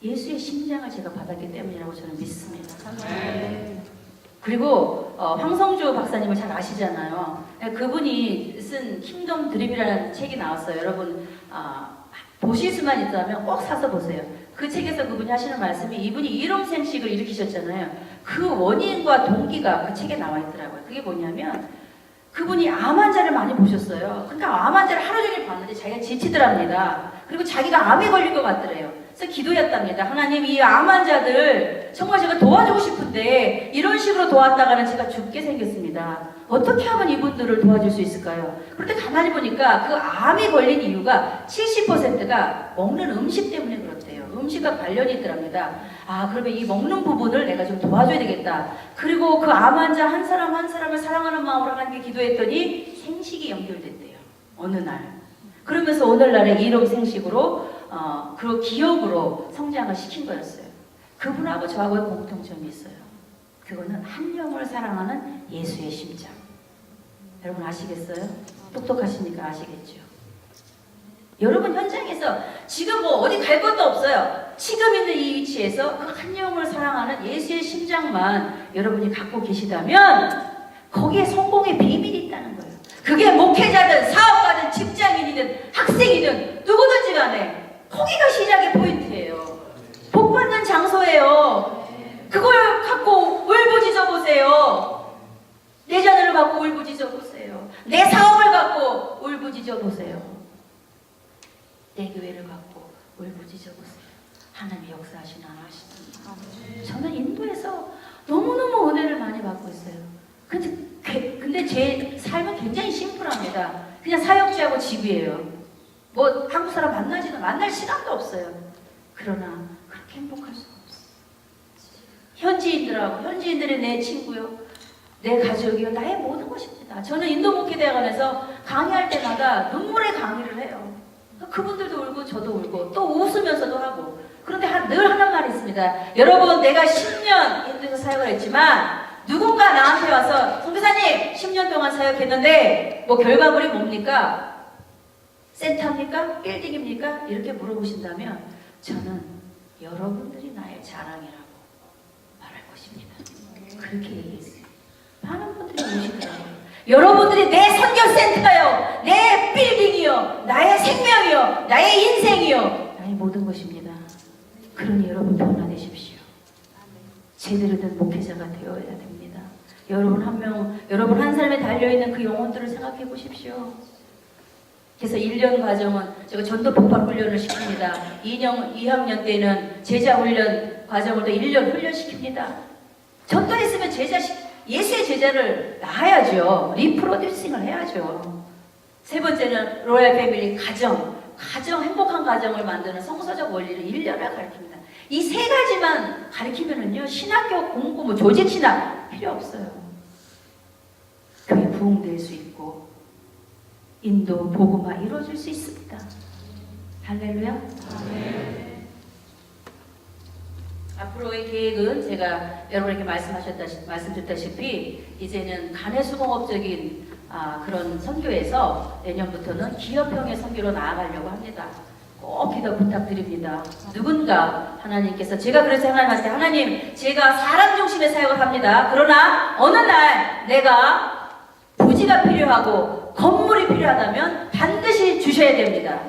예수의 심장을 제가 받았기 때문이라고 저는 믿습니다. 그리고 황성주 박사님을 잘 아시잖아요. 그분이 쓴 킹덤 드림이라는 책이 나왔어요. 여러분 보실 수만 있다면 꼭 사서 보세요. 그 책에서 그분이 하시는 말씀이, 이분이 일용생식을 일으키셨잖아요. 그 원인과 동기가 그 책에 나와 있더라고요. 그게 뭐냐면 그분이 암 환자를 많이 보셨어요. 그러니까 암 환자를 하루 종일 봤는데 자기가 지치더랍니다. 그리고 자기가 암에 걸린 것 같더래요. 그래서 기도했답니다. 하나님, 이 암 환자들 정말 제가 도와주고 싶은데 이런 식으로 도왔다가는 제가 죽게 생겼습니다. 어떻게 하면 이분들을 도와줄 수 있을까요? 그런데 가만히 보니까 그 암이 걸린 이유가 70%가 먹는 음식 때문에 그렇대요. 음식과 관련이 있더랍니다. 그러면 이 먹는 부분을 내가 좀 도와줘야 되겠다. 그리고 그 암 환자 한 사람 한 사람을 사랑하는 마음으로 하나님께 기도했더니 생식이 연결됐대요. 어느 날. 그러면서 오늘날의 일용생식으로 그 기업으로 성장을 시킨 거였어요. 그분하고 저하고의 공통점이 있어요. 그거는 한 영을 사랑하는 예수의 심장. 여러분 아시겠어요? 똑똑하시니까 아시겠죠? 여러분 현장에서 지금 뭐 어디 갈 것도 없어요. 지금 있는 이 위치에서 그 한 영을 사랑하는 예수의 심장만 여러분이 갖고 계시다면 거기에 성공의 비밀이 있다는 거예요. 그게 목회자든 사업가든 직장인이든 학생이든 누구든지 간에 거기가 시작의 포인트예요. 복 받는 장소예요. 그걸 갖고 울부짖어 보세요. 내 자녀를 갖고 울부짖어 보세요. 내 사업을 갖고 울부짖어 보세요. 내 교회를 갖고 울부짖어 보세요. 하나님의 역사하시나 안 하시나. 저는 인도에서 너무너무 은혜를 많이 받고 있어요. 근데 제 삶은 굉장히 심플합니다. 그냥 사역자하고 집이에요. 뭐 한국 사람 만날 시간도 없어요. 그러나 그렇게 행복할 수가 없어요. 현지인들이 내 친구요, 내 가족이요, 나의 모든 것입니다. 저는 인도 목회대학원에서 강의할 때마다 눈물의 강의를 해요. 그분들도 울고 저도 울고 또 웃으면서도 하고. 그런데 늘 하는 말이 있습니다. 여러분, 내가 10년 인도에서 사역을 했지만 누군가 나한테 와서 선교사님 10년 동안 사역했는데 뭐 결과물이 뭡니까? 센터입니까? 빌딩입니까? 이렇게 물어보신다면 저는 여러분들이 나의 자랑이라고 말할 것입니다. 그렇게 얘기했어요. 많은 분들이 오시더라고요. 여러분들이 내 선교센터요, 내 빌딩이요, 나의 생명이요, 나의 인생이요, 나의 모든 것입니다. 그러니 여러분 변화되십시오. 제대로 된 목회자가 되어야 됩니다. 여러분 한 사람에 달려있는 그 영혼들을 생각해 보십시오. 그래서 1년 과정은 제가 전도 폭발 훈련을 시킵니다. 2학년 때는 제자 훈련 과정을 또 1년 훈련시킵니다. 전도했으면 예수의 제자를 낳아야죠. 리프로듀싱을 해야죠. 세 번째는 로얄 패밀리 가정, 행복한 가정을 만드는 성서적 원리를 1년을 가르칩니다. 이 세 가지만 가르치면은요, 신학교 공부, 뭐 조직 신학 필요 없어요. 교회 부흥될 수 있고 인도 복음화 이루어질 수 있습니다. 할렐루야. 앞으로의 계획은 제가 여러분에게 말씀드렸다시피 이제는 간해수공업적인 그런 선교에서 내년부터는 기업형의 선교로 나아가려고 합니다. 꼭 기도 부탁드립니다. 누군가 하나님께서, 제가 그래서 하나님한테, 하나님 제가 사람 중심의 사역을 합니다. 그러나 어느 날 내가 부지가 필요하고 건물이 필요하다면 반드시 주셔야 됩니다.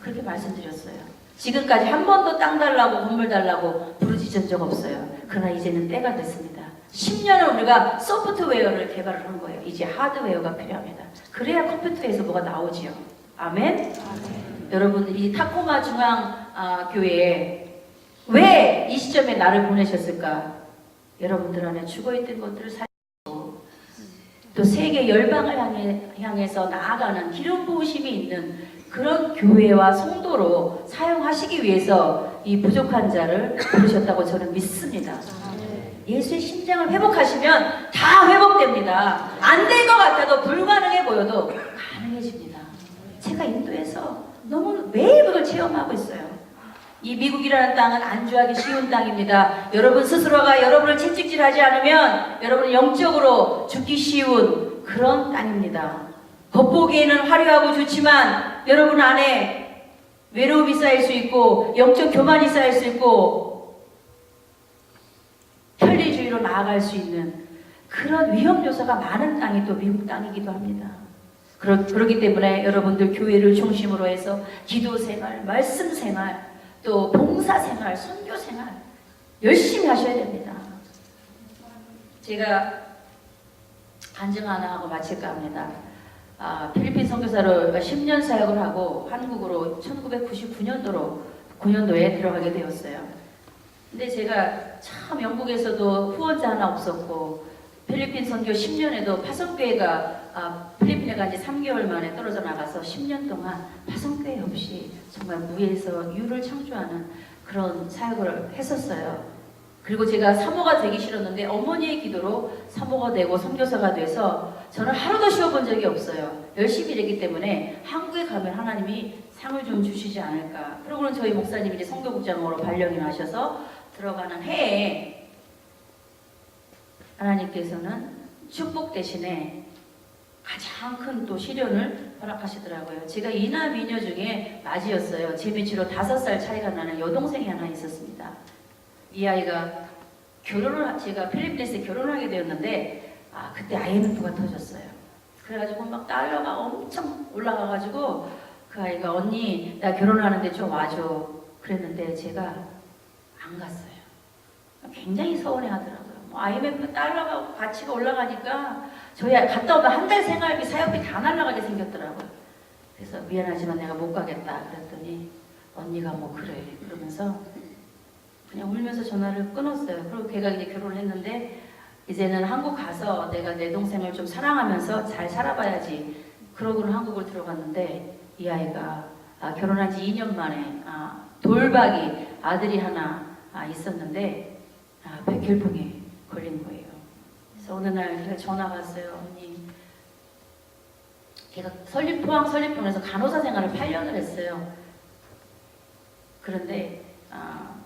그렇게 말씀드렸어요. 지금까지 한 번도 땅 달라고 건물 달라고 부르짖은 적 없어요. 그러나 이제는 때가 됐습니다. 10년을 우리가 소프트웨어를 개발을 한 거예요. 이제 하드웨어가 필요합니다. 그래야 컴퓨터에서 뭐가 나오지요. 아멘? 여러분, 이 타코마 중앙교회에 왜 이 시점에 나를 보내셨을까? 여러분들 안에 죽어있던 것들을 살리고 또 세계 열방을 향해서 나아가는 기름 부으심이 있는 그런 교회와 성도로 사용하시기 위해서 이 부족한 자를 부르셨다고 저는 믿습니다. 예수의 심장을 회복하시면 다 회복됩니다. 안 될 것 같아도, 불가능해 보여도 가능해집니다. 제가 인도에서 너무 매일 그걸 체험하고 있어요. 이 미국이라는 땅은 안주하기 쉬운 땅입니다. 여러분 스스로가 여러분을 채찍질하지 않으면 여러분은 영적으로 죽기 쉬운 그런 땅입니다. 겉보기에는 화려하고 좋지만 여러분 안에 외로움이 쌓일 수 있고 영적 교만이 쌓일 수 있고 편리주의로 나아갈 수 있는 그런 위험 요소가 많은 땅이 또 미국 땅이기도 합니다. 그렇기 때문에 여러분들 교회를 중심으로 해서 기도 생활, 말씀 생활, 또 봉사 생활, 선교 생활 열심히 하셔야 됩니다. 제가 간증 하나 하고 마칠까 합니다. 필리핀 선교사로 10년 사역을 하고 한국으로 1999년도에 들어가게 되었어요. 근데 제가 참 영국에서도 후원자 하나 없었고 필리핀 선교 10년에도 파송교회가 필리핀에 간 지 3개월 만에 떨어져 나가서 10년 동안 파송교회 없이 정말 무에서 유를 창조하는 그런 사역을 했었어요. 그리고 제가 사모가 되기 싫었는데 어머니의 기도로 사모가 되고 선교사가 돼서 저는 하루도 쉬어본 적이 없어요. 열심히 일했기 때문에 한국에 가면 하나님이 상을 좀 주시지 않을까. 그러고는 저희 목사님이 이제 선교국장으로 발령이 나셔서 들어가는 해에 하나님께서는 축복 대신에 가장 큰 또 시련을 허락하시더라고요. 제가 이나 미녀 중에 맞이였어요. 제 밑으로 5살 차이가 나는 여동생이 하나 있었습니다. 이 아이가 제가 필리핀에서 결혼을 하게 되었는데 그때 IMF가 터졌어요. 그래가지고 막 달러가 엄청 올라가가지고 그 아이가 언니 나 결혼하는데 좀 와줘 그랬는데 제가 안 갔어요. 굉장히 서운해하더라고요. IMF 달러가 가치가 올라가니까 저희 갔다 오면 한 달 생활비 사역비 다 날라가게 생겼더라고요. 그래서 미안하지만 내가 못 가겠다 그랬더니 언니가 뭐 그래 그러면서 그냥 울면서 전화를 끊었어요. 그리고 걔가 이제 결혼을 했는데 이제는 한국 가서 내가 내 동생을 좀 사랑하면서 잘 살아봐야지. 그러고는 한국을 들어갔는데 이 아이가 결혼한 지 2년 만에 돌박이 아들이 하나 있었는데 백혈병에 걸린 거예요. 그래서 어느 날 제가 전화가 왔어요. 언니, 걔가 포항 설립병원에서 간호사 생활을 8년을 했어요. 그런데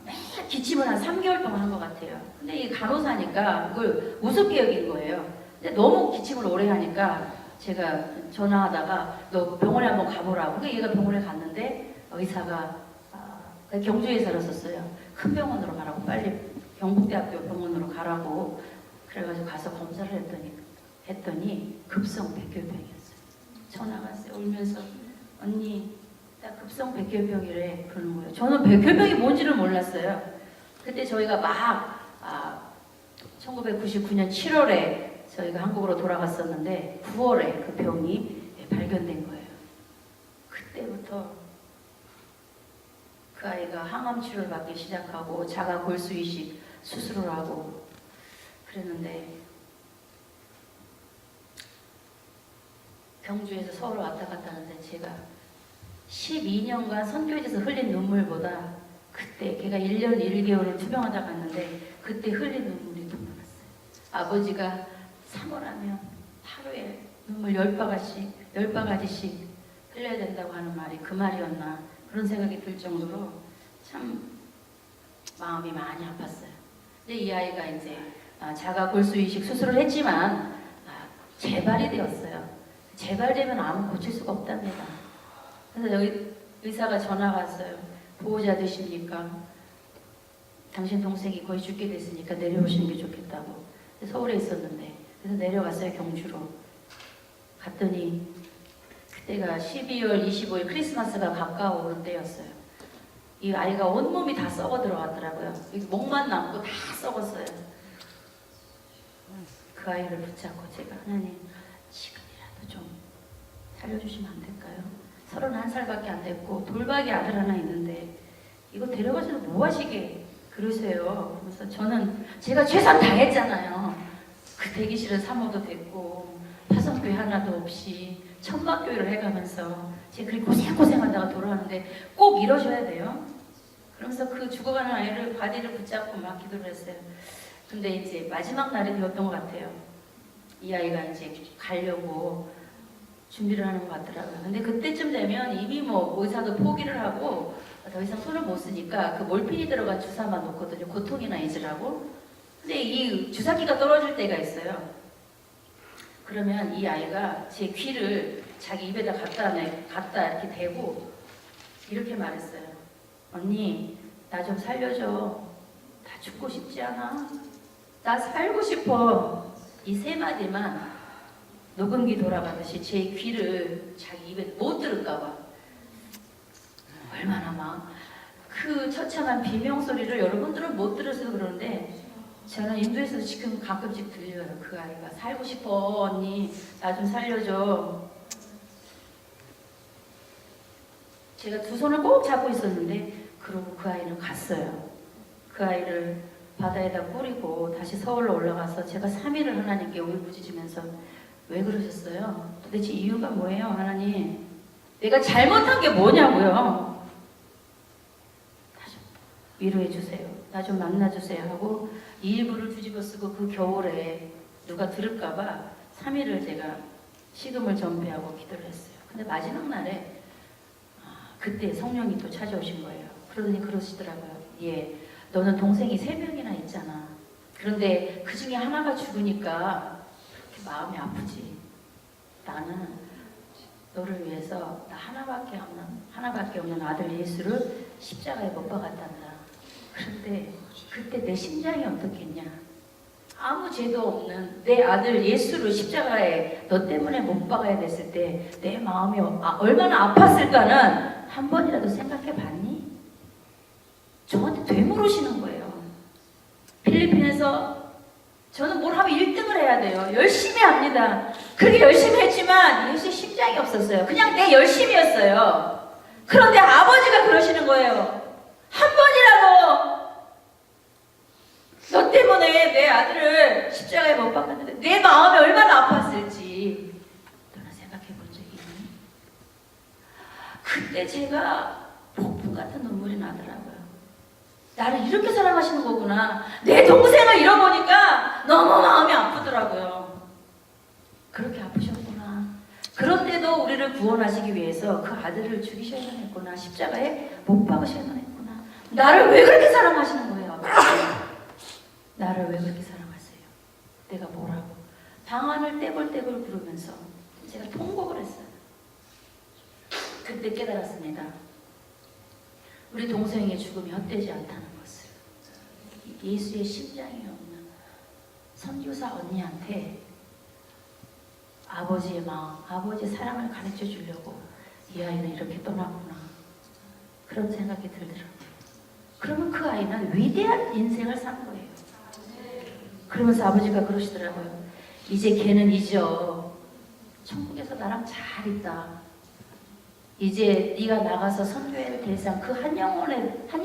맨날 기침을 한 3개월 동안 한 것 같아요. 근데 이 간호사니까 그걸 우습게 여긴 거예요. 근데 너무 기침을 오래 하니까 제가 전화하다가 너 병원에 한번 가보라고. 그러니까 얘가 병원에 갔는데 의사가 경주에 살았었어요. 큰 병원으로 가라고, 빨리 경북대학교 병원으로 가라고. 그래가지고 가서 검사를 했더니 급성 백혈병이었어요. 전화가 왔어요. 울면서 언니 나 급성 백혈병이래 그러는 거예요. 저는 백혈병이 뭔지를 몰랐어요. 그때 저희가 막 1999년 7월에 저희가 한국으로 돌아갔었는데 9월에 그 병이 발견된 거예요. 그때부터 그 아이가 항암 치료를 받기 시작하고 자가 골수 이식 수술을 하고 그랬는데 경주에서 서울 왔다 갔다 하는데 제가 12년간 선교지에서 흘린 눈물보다 그때 걔가 1년 1개월을 투병하다 갔는데 그때 흘린 눈물이 더 많았어요. 아버지가 사모라면 하루에 눈물 10바가지씩 흘려야 된다고 하는 말이 그 말이었나 그런 생각이 들 정도로 참 마음이 많이 아팠어요. 근데 이 아이가 이제 자가 골수 이식 수술을 했지만 재발이 되었어요. 재발되면 암은 고칠 수가 없답니다. 그래서 여기 의사가 전화가 왔어요. 보호자 되십니까? 당신 동생이 거의 죽게 됐으니까 내려오시는 게 좋겠다고. 서울에 있었는데 그래서 내려갔어요. 경주로. 갔더니 그때가 12월 25일 크리스마스가 가까워오는 때였어요. 이 아이가 온몸이 다 썩어 들어갔더라고요. 목만 남고 다 썩었어요. 그 아이를 붙잡고 제가 하나님 지금이라도 좀 살려주시면 안 될까요? 31살밖에 안 됐고 돌박이 아들 하나 있는데 이거 데려가서 뭐 하시게 그러세요. 그래서 저는 제가 최선 다했잖아요. 그 대기실을 사모도 됐고 파송교회 하나도 없이 천막교회를 해가면서 제가 그렇게 고생하다가 돌아왔는데 꼭 이러셔야 돼요. 그러면서 그 죽어가는 아이를 바디를 붙잡고 막 기도를 했어요. 근데 이제 마지막 날이 되었던 것 같아요. 이 아이가 이제 가려고 준비를 하는 것 같더라고요. 근데 그때쯤 되면 이미 뭐 의사도 포기를 하고 더 이상 손을 못 쓰니까 그 몰핀이 들어간 주사만 놓거든요. 고통이나 잊으라고. 근데 이 주사기가 떨어질 때가 있어요. 그러면 이 아이가 제 귀를 자기 입에다 갖다 이렇게 대고 이렇게 말했어요. 언니, 나 좀 살려줘. 나 죽고 싶지 않아. 나 살고 싶어. 이 세 마디만 녹음기 돌아가듯이 제 귀를 자기 입에 못 들을까봐 얼마나 막 그 처참한 비명소리를 여러분들은 못 들어서 그러는데 저는 인도에서 지금 가끔씩 들려요. 그 아이가 살고 싶어 언니 나 좀 살려줘. 제가 두 손을 꼭 잡고 있었는데 그러고 그 아이는 갔어요. 그 아이를 바다에다 뿌리고 다시 서울로 올라가서 제가 3일을 하나님께 울부짖으면서 왜 그러셨어요? 도대체 이유가 뭐예요 하나님? 내가 잘못한 게 뭐냐고요? 나 좀 위로해 주세요. 나 좀 만나주세요 하고 일부를 뒤집어 쓰고 그 겨울에 누가 들을까봐 3일을 제가 식음을 전폐하고 기도를 했어요. 근데 마지막 날에 그때 성령이 또 찾아오신 거예요. 그러더니 그러시더라고요. 예, 너는 동생이 3명이나 있잖아. 그런데 그 중에 하나가 죽으니까 그렇게 마음이 아프지. 나는 너를 위해서 나 하나밖에 없는 아들 예수를 십자가에 못 박았단다. 그런데 그때 내 심장이 어떻겠냐? 아무 죄도 없는 내 아들 예수를 십자가에 너 때문에 못 박아야 됐을 때 내 마음이 얼마나 아팠을까는 한 번이라도 생각해 봤니? 저한테 되물으시는 거예요. 필리핀에서 저는 뭘 하면 1등을 해야 돼요. 열심히 합니다. 그렇게 열심히 했지만 예수의 심장이 없었어요. 그냥 내 열심이었어요. 그런데 아버지가 그러시는 거예요. 한 번이라도 너 때문에 내 아들을 십자가에 못 박았는데 내 마음이 얼마나 아팠을지 너는 생각해 본 적이 있니? 그때 제가 폭풍 같은 눈물이 나더라고요. 나를 이렇게 사랑하시는 거구나. 내 동생을 잃어보니까 너무 마음이 아프더라고요. 그렇게 아프셨구나. 그런데도 우리를 구원하시기 위해서 그 아들을 죽이셔야만 했구나. 십자가에 못 박으셔야만 했구나. 나를 왜 그렇게 사랑하시는 거예요? 나를 왜 그렇게 사랑하세요? 내가 뭐라고? 방안을 떼굴떼굴 구르면서 제가 통곡을 했어요. 그때 깨달았습니다. 우리 동생의 죽음이 헛되지 않다는 것을. 예수의 심장이 없는 선교사 언니한테 아버지의 마음, 아버지의 사랑을 가르쳐 주려고 이 아이는 이렇게 떠났구나. 그런 생각이 들더라고요. 그러면 그 아이는 위대한 인생을 산 거예요. 그러면서 아버지가 그러시더라고요. 이제 걔는 잊어. 천국에서 나랑 잘 있다. 이제 네가 나가서 선교회를 대상 그 한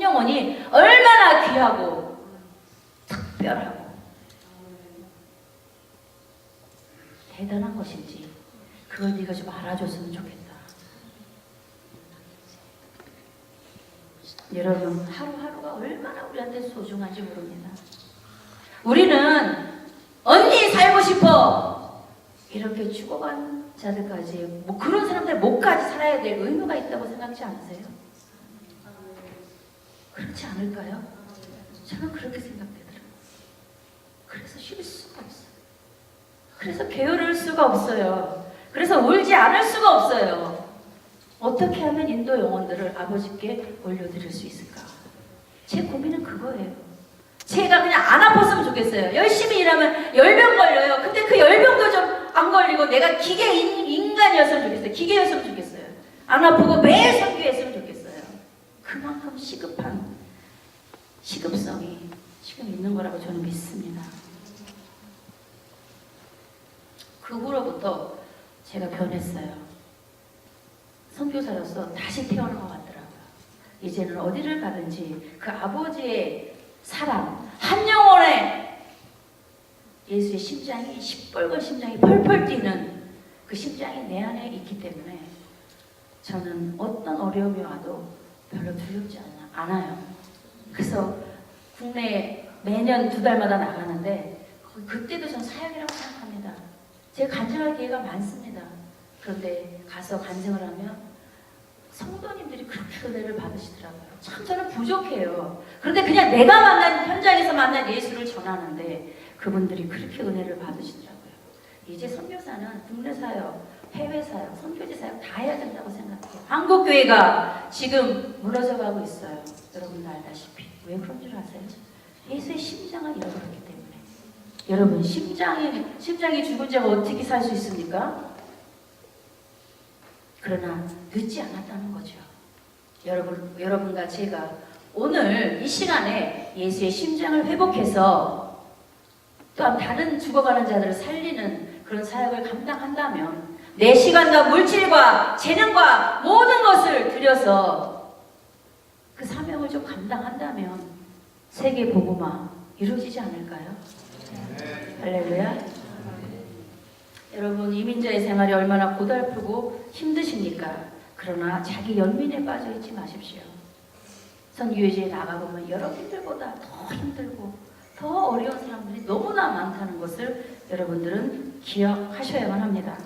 영혼이 얼마나 귀하고 특별하고 대단한 것인지 그걸 네가 좀 알아줬으면 좋겠다. 여러분, 하루하루가 얼마나 우리한테 소중한지 모릅니다. 우리는 언니 살고 싶어 이렇게 죽어간 자들까지, 뭐 그런 사람들 목까지 살아야 될 의무가 있다고 생각지 않으세요? 그렇지 않을까요? 저는 그렇게 생각되더라고요. 그래서 쉴 수가 없어요. 그래서 게으를 수가 없어요. 그래서 울지 않을 수가 없어요. 어떻게 하면 인도 영혼들을 아버지께 올려드릴 수 있을까? 제 고민은 그거예요. 제가 그냥 안 아팠으면 좋겠어요. 열심히 일하면 열병 걸려요. 근데 그 열병도 좀 안 걸리고 내가 기계 인간이었으면 좋겠어요. 기계였으면 좋겠어요. 안 아프고 매일 선교했으면 좋겠어요. 그만큼 시급한 시급성이 지금 있는 거라고 저는 믿습니다. 그 후로부터 제가 변했어요. 선교사로서 다시 태어난 것 같더라고요. 이제는 어디를 가든지 그 아버지의 사랑, 한 영혼의 예수의 심장이, 시뻘건 심장이 펄펄 뛰는 그 심장이 내 안에 있기 때문에 저는 어떤 어려움이 와도 별로 두렵지 않아요. 그래서 국내에 매년 2달마다 나가는데 그때도 전 사역이라고 생각합니다. 제가 간증할 기회가 많습니다. 그런데 가서 간증을 하면 성도님들이 그렇게 은혜를 받으시더라고요. 참 저는 부족해요. 그런데 그냥 내가 만난 현장에서 만난 예수를 전하는데 그분들이 그렇게 은혜를 받으시더라고요. 이제 선교사는 국내 사역, 해외 사역, 선교지 사역 다 해야 된다고 생각해요. 한국 교회가 지금 무너져가고 있어요. 여러분도 알다시피. 왜 그런 줄 아세요? 예수의 심장을 잃어버렸기 때문에. 여러분, 심장이 죽은 자가 어떻게 살 수 있습니까? 그러나 늦지 않았다는 거죠. 여러분과 제가 오늘 이 시간에 예수의 심장을 회복해서 또한 다른 죽어가는 자들을 살리는 그런 사역을 감당한다면 내 시간과 물질과 재능과 모든 것을 들여서 그 사명을 좀 감당한다면 세계 복음화 이루어지지 않을까요? 할렐루야. 여러분, 이민자의 생활이 얼마나 고달프고 힘드십니까? 그러나 자기 연민에 빠져 있지 마십시오. 선교회지에 나가보면 여러분들보다 더 힘들고 더 어려운 사람들이 너무나 많다는 것을 여러분들은 기억하셔야만 합니다.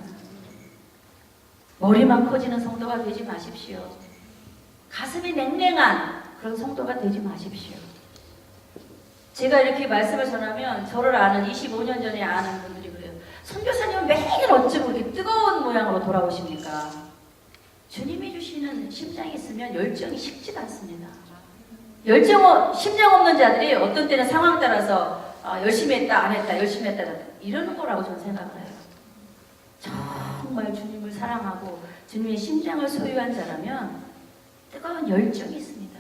머리만 커지는 성도가 되지 마십시오. 가슴이 냉랭한 그런 성도가 되지 마십시오. 제가 이렇게 말씀을 전하면 저를 아는 25년 전에 아는 분들이 그래요. 선교사님은 매일 어쩜 그렇게 뜨거운 모양으로 돌아오십니까? 주님이 주시는 심장이 있으면 열정이 식지도 않습니다. 심장 없는 자들이 어떤 때는 상황 따라서 열심히 했다, 안 했다, 열심히 했다, 이러는 거라고 저는 생각을 해요. 정말 주님을 사랑하고 주님의 심장을 소유한 자라면 뜨거운 열정이 있습니다.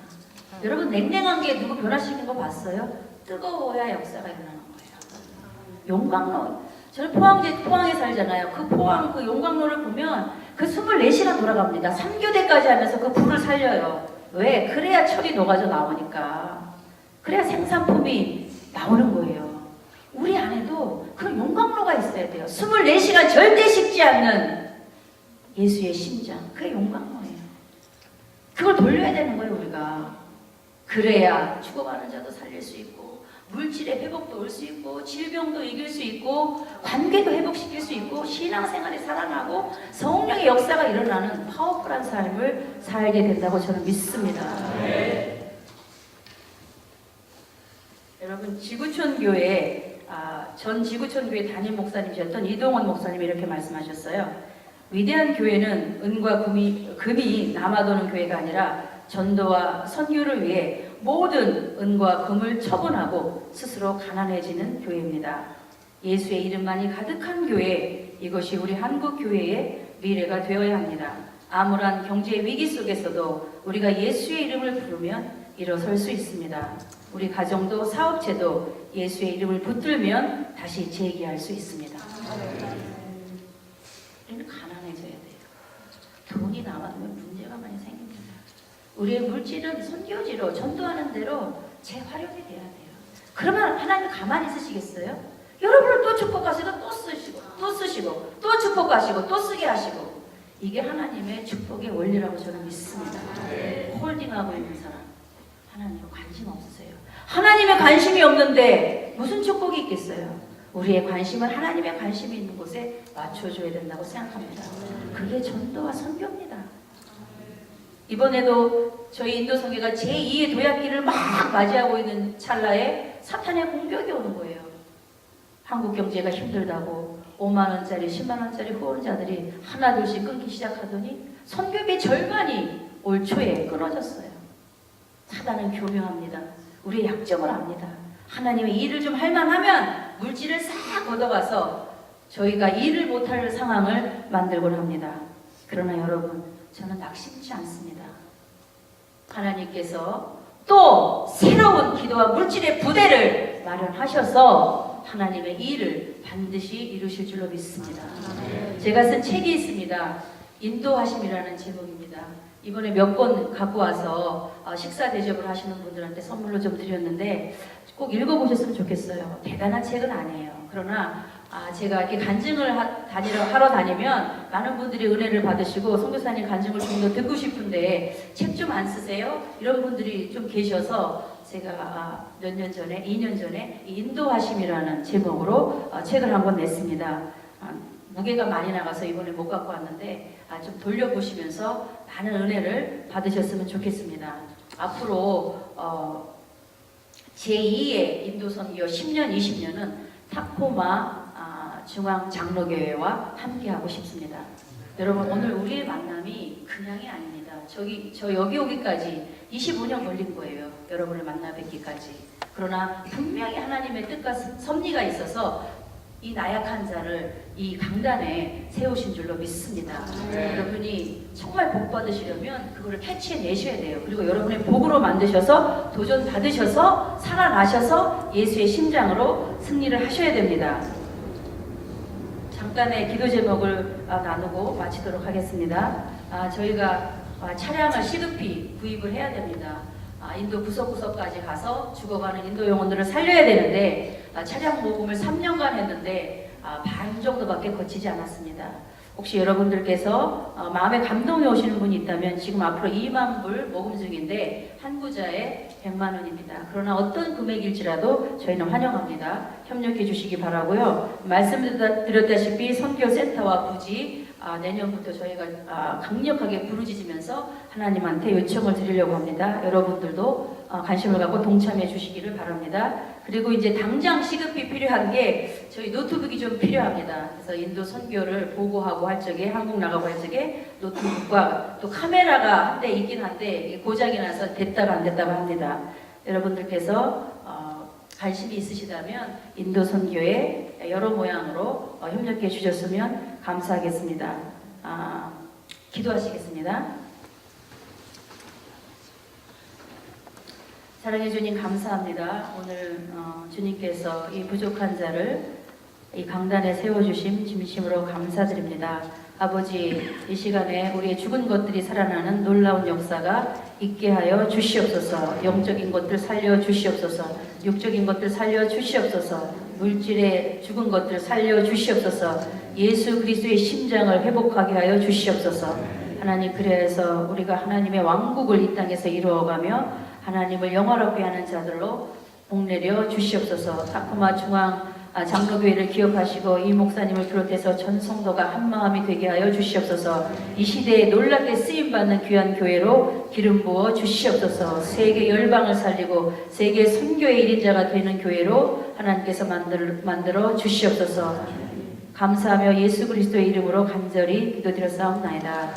여러분, 냉랭한 게 누구 변화시키는 거 봤어요? 뜨거워야 역사가 일어나는 거예요. 용광로. 저는 포항에 살잖아요. 그 포항, 그 용광로를 보면 그 24시간 돌아갑니다. 3교대까지 하면서 그 불을 살려요. 왜? 그래야 철이 녹아져 나오니까. 그래야 생산품이 나오는 거예요. 우리 안에도 그런 용광로가 있어야 돼요. 24시간 절대 식지 않는 예수의 심장. 그게 용광로예요. 그걸 돌려야 되는 거예요, 우리가. 그래야 죽어가는 자도 살릴 수 있고, 물질의 회복도 올 수 있고, 질병도 이길 수 있고, 관계도 회복시킬 수 있고, 신앙생활이 살아나고, 성령의 역사가 일어나는 파워풀한 삶을 살게 된다고 저는 믿습니다. 네. 여러분, 지구촌 교회, 전 지구촌 교회 담임 목사님이셨던 이동원 목사님이 이렇게 말씀하셨어요. 위대한 교회는 은과 금이 남아도는 교회가 아니라 전도와 선교를 위해 모든 은과 금을 처분하고 스스로 가난해지는 교회입니다. 예수의 이름만이 가득한 교회, 이것이 우리 한국 교회의 미래가 되어야 합니다. 암울한 경제 위기 속에서도 우리가 예수의 이름을 부르면 일어설 수 있습니다. 우리 가정도 사업체도 예수의 이름을 붙들면 다시 재기할 수 있습니다. 우리는 가난해져야 돼요. 돈이 남아도면 문제가 많이 생깁니다. 우리의 물질은 선교지로 전도하는 대로 재활용이 돼야 돼요. 그러면 하나님 가만히 있으시겠어요? 여러분을 또 축복하시고 또 쓰시고 또 쓰시고 또 축복하시고 또 쓰게 하시고, 이게 하나님의 축복의 원리라고 저는 믿습니다. 홀딩하고 있는 사람, 하나님 관심 없으세요. 하나님의 관심이 없는데 무슨 축복이 있겠어요? 우리의 관심은 하나님의 관심이 있는 곳에 맞춰줘야 된다고 생각합니다. 그게 전도와 선교입니다. 이번에도 저희 인도선교가 제2의 도약기를 막 맞이하고 있는 찰나에 사탄의 공격이 오는 거예요. 한국 경제가 힘들다고 5만 원짜리, 10만 원짜리 후원자들이 하나둘씩 끊기 시작하더니 선교비 절반이 올 초에 끊어졌어요. 사단은 교묘합니다. 우리의 약점을 압니다. 하나님의 일을 좀 할만하면 물질을 싹 걷어가서 저희가 일을 못할 상황을 만들곤 합니다. 그러나 여러분, 저는 낙심치 않습니다. 하나님께서 또 새로운 기도와 물질의 부대를 마련하셔서 하나님의 일을 반드시 이루실 줄로 믿습니다. 제가 쓴 책이 있습니다. 인도하심이라는 제목입니다. 이번에 몇 권 갖고 와서 식사 대접을 하시는 분들한테 선물로 좀 드렸는데 꼭 읽어보셨으면 좋겠어요. 대단한 책은 아니에요. 그러나 제가 이렇게 간증을 하러 다니면 많은 분들이 은혜를 받으시고, 선교사님 간증을 좀 더 듣고 싶은데 책 좀 안 쓰세요? 이런 분들이 좀 계셔서 제가 몇 년 전에, 2년 전에 인도하심이라는 제목으로 책을 한 권 냈습니다. 무게가 많이 나가서 이번에 못 갖고 왔는데 좀 돌려보시면서 많은 은혜를 받으셨으면 좋겠습니다. 앞으로 제2의 인도선교 10년, 20년은 타코마 중앙장로교회와 함께하고 싶습니다. 여러분, 오늘 우리의 만남이 그냥이 아닙니다. 저 여기 오기까지 25년 걸린 거예요. 여러분을 만나 뵙기까지. 그러나 분명히 하나님의 뜻과 섭리가 있어서 이 나약한 자를 이 강단에 세우신 줄로 믿습니다. 여러분이 정말 복 받으시려면 그거를 캐치해내셔야 돼요. 그리고 여러분의 복으로 만드셔서 도전 받으셔서 살아나셔서 예수의 심장으로 승리를 하셔야 됩니다. 잠깐의 기도 제목을 나누고 마치도록 하겠습니다. 저희가 차량을 시급히 구입을 해야 됩니다. 인도 구석구석까지 가서 죽어가는 인도 영혼들을 살려야 되는데 차량 모금을 3년간 했는데 반 정도밖에 거치지 않았습니다. 혹시 여러분들께서 마음에 감동이 오시는 분이 있다면 지금 앞으로 2만 불 모금 중인데 한 구자에 100만 원입니다. 그러나 어떤 금액일지라도 저희는 환영합니다. 협력해 주시기 바라고요. 말씀드렸다시피 선교센터와 부지 내년부터 저희가 강력하게 부르짖으면서 하나님한테 요청을 드리려고 합니다. 여러분들도 관심을 갖고 동참해 주시기를 바랍니다. 그리고 이제 당장 시급히 필요한 게 저희 노트북이 좀 필요합니다. 그래서 인도 선교를 보고하고 할 적에, 한국 나가고 할 적에 노트북과 또 카메라가 한 대 있긴 한데 고장이 나서 됐다가 안 됐다가 합니다. 여러분들께서 관심이 있으시다면 인도 선교에 여러 모양으로 협력해 주셨으면 감사하겠습니다. 기도하시겠습니다. 사랑해 주님 감사합니다. 오늘 주님께서 이 부족한 자를 이 강단에 세워주심 진심으로 감사드립니다. 아버지, 이 시간에 우리의 죽은 것들이 살아나는 놀라운 역사가 있게 하여 주시옵소서. 영적인 것들 살려 주시옵소서. 육적인 것들 살려 주시옵소서. 물질의 죽은 것들 살려 주시옵소서. 예수 그리스도의 심장을 회복하게 하여 주시옵소서. 하나님 그래서 우리가 하나님의 왕국을 이 땅에서 이루어가며 하나님을 영화롭게 하는 자들로 복내려 주시옵소서. 타코마 중앙 장로교회를 기억하시고 이 목사님을 비롯해서 전 성도가 한 마음이 되게 하여 주시옵소서. 이 시대에 놀랍게 쓰임받는 귀한 교회로 기름 부어 주시옵소서. 세계 열방을 살리고 세계 선교의 1인자가 되는 교회로 하나님께서 만들어 주시옵소서. 감사하며 예수 그리스도의 이름으로 간절히 기도드렸사옵나이다.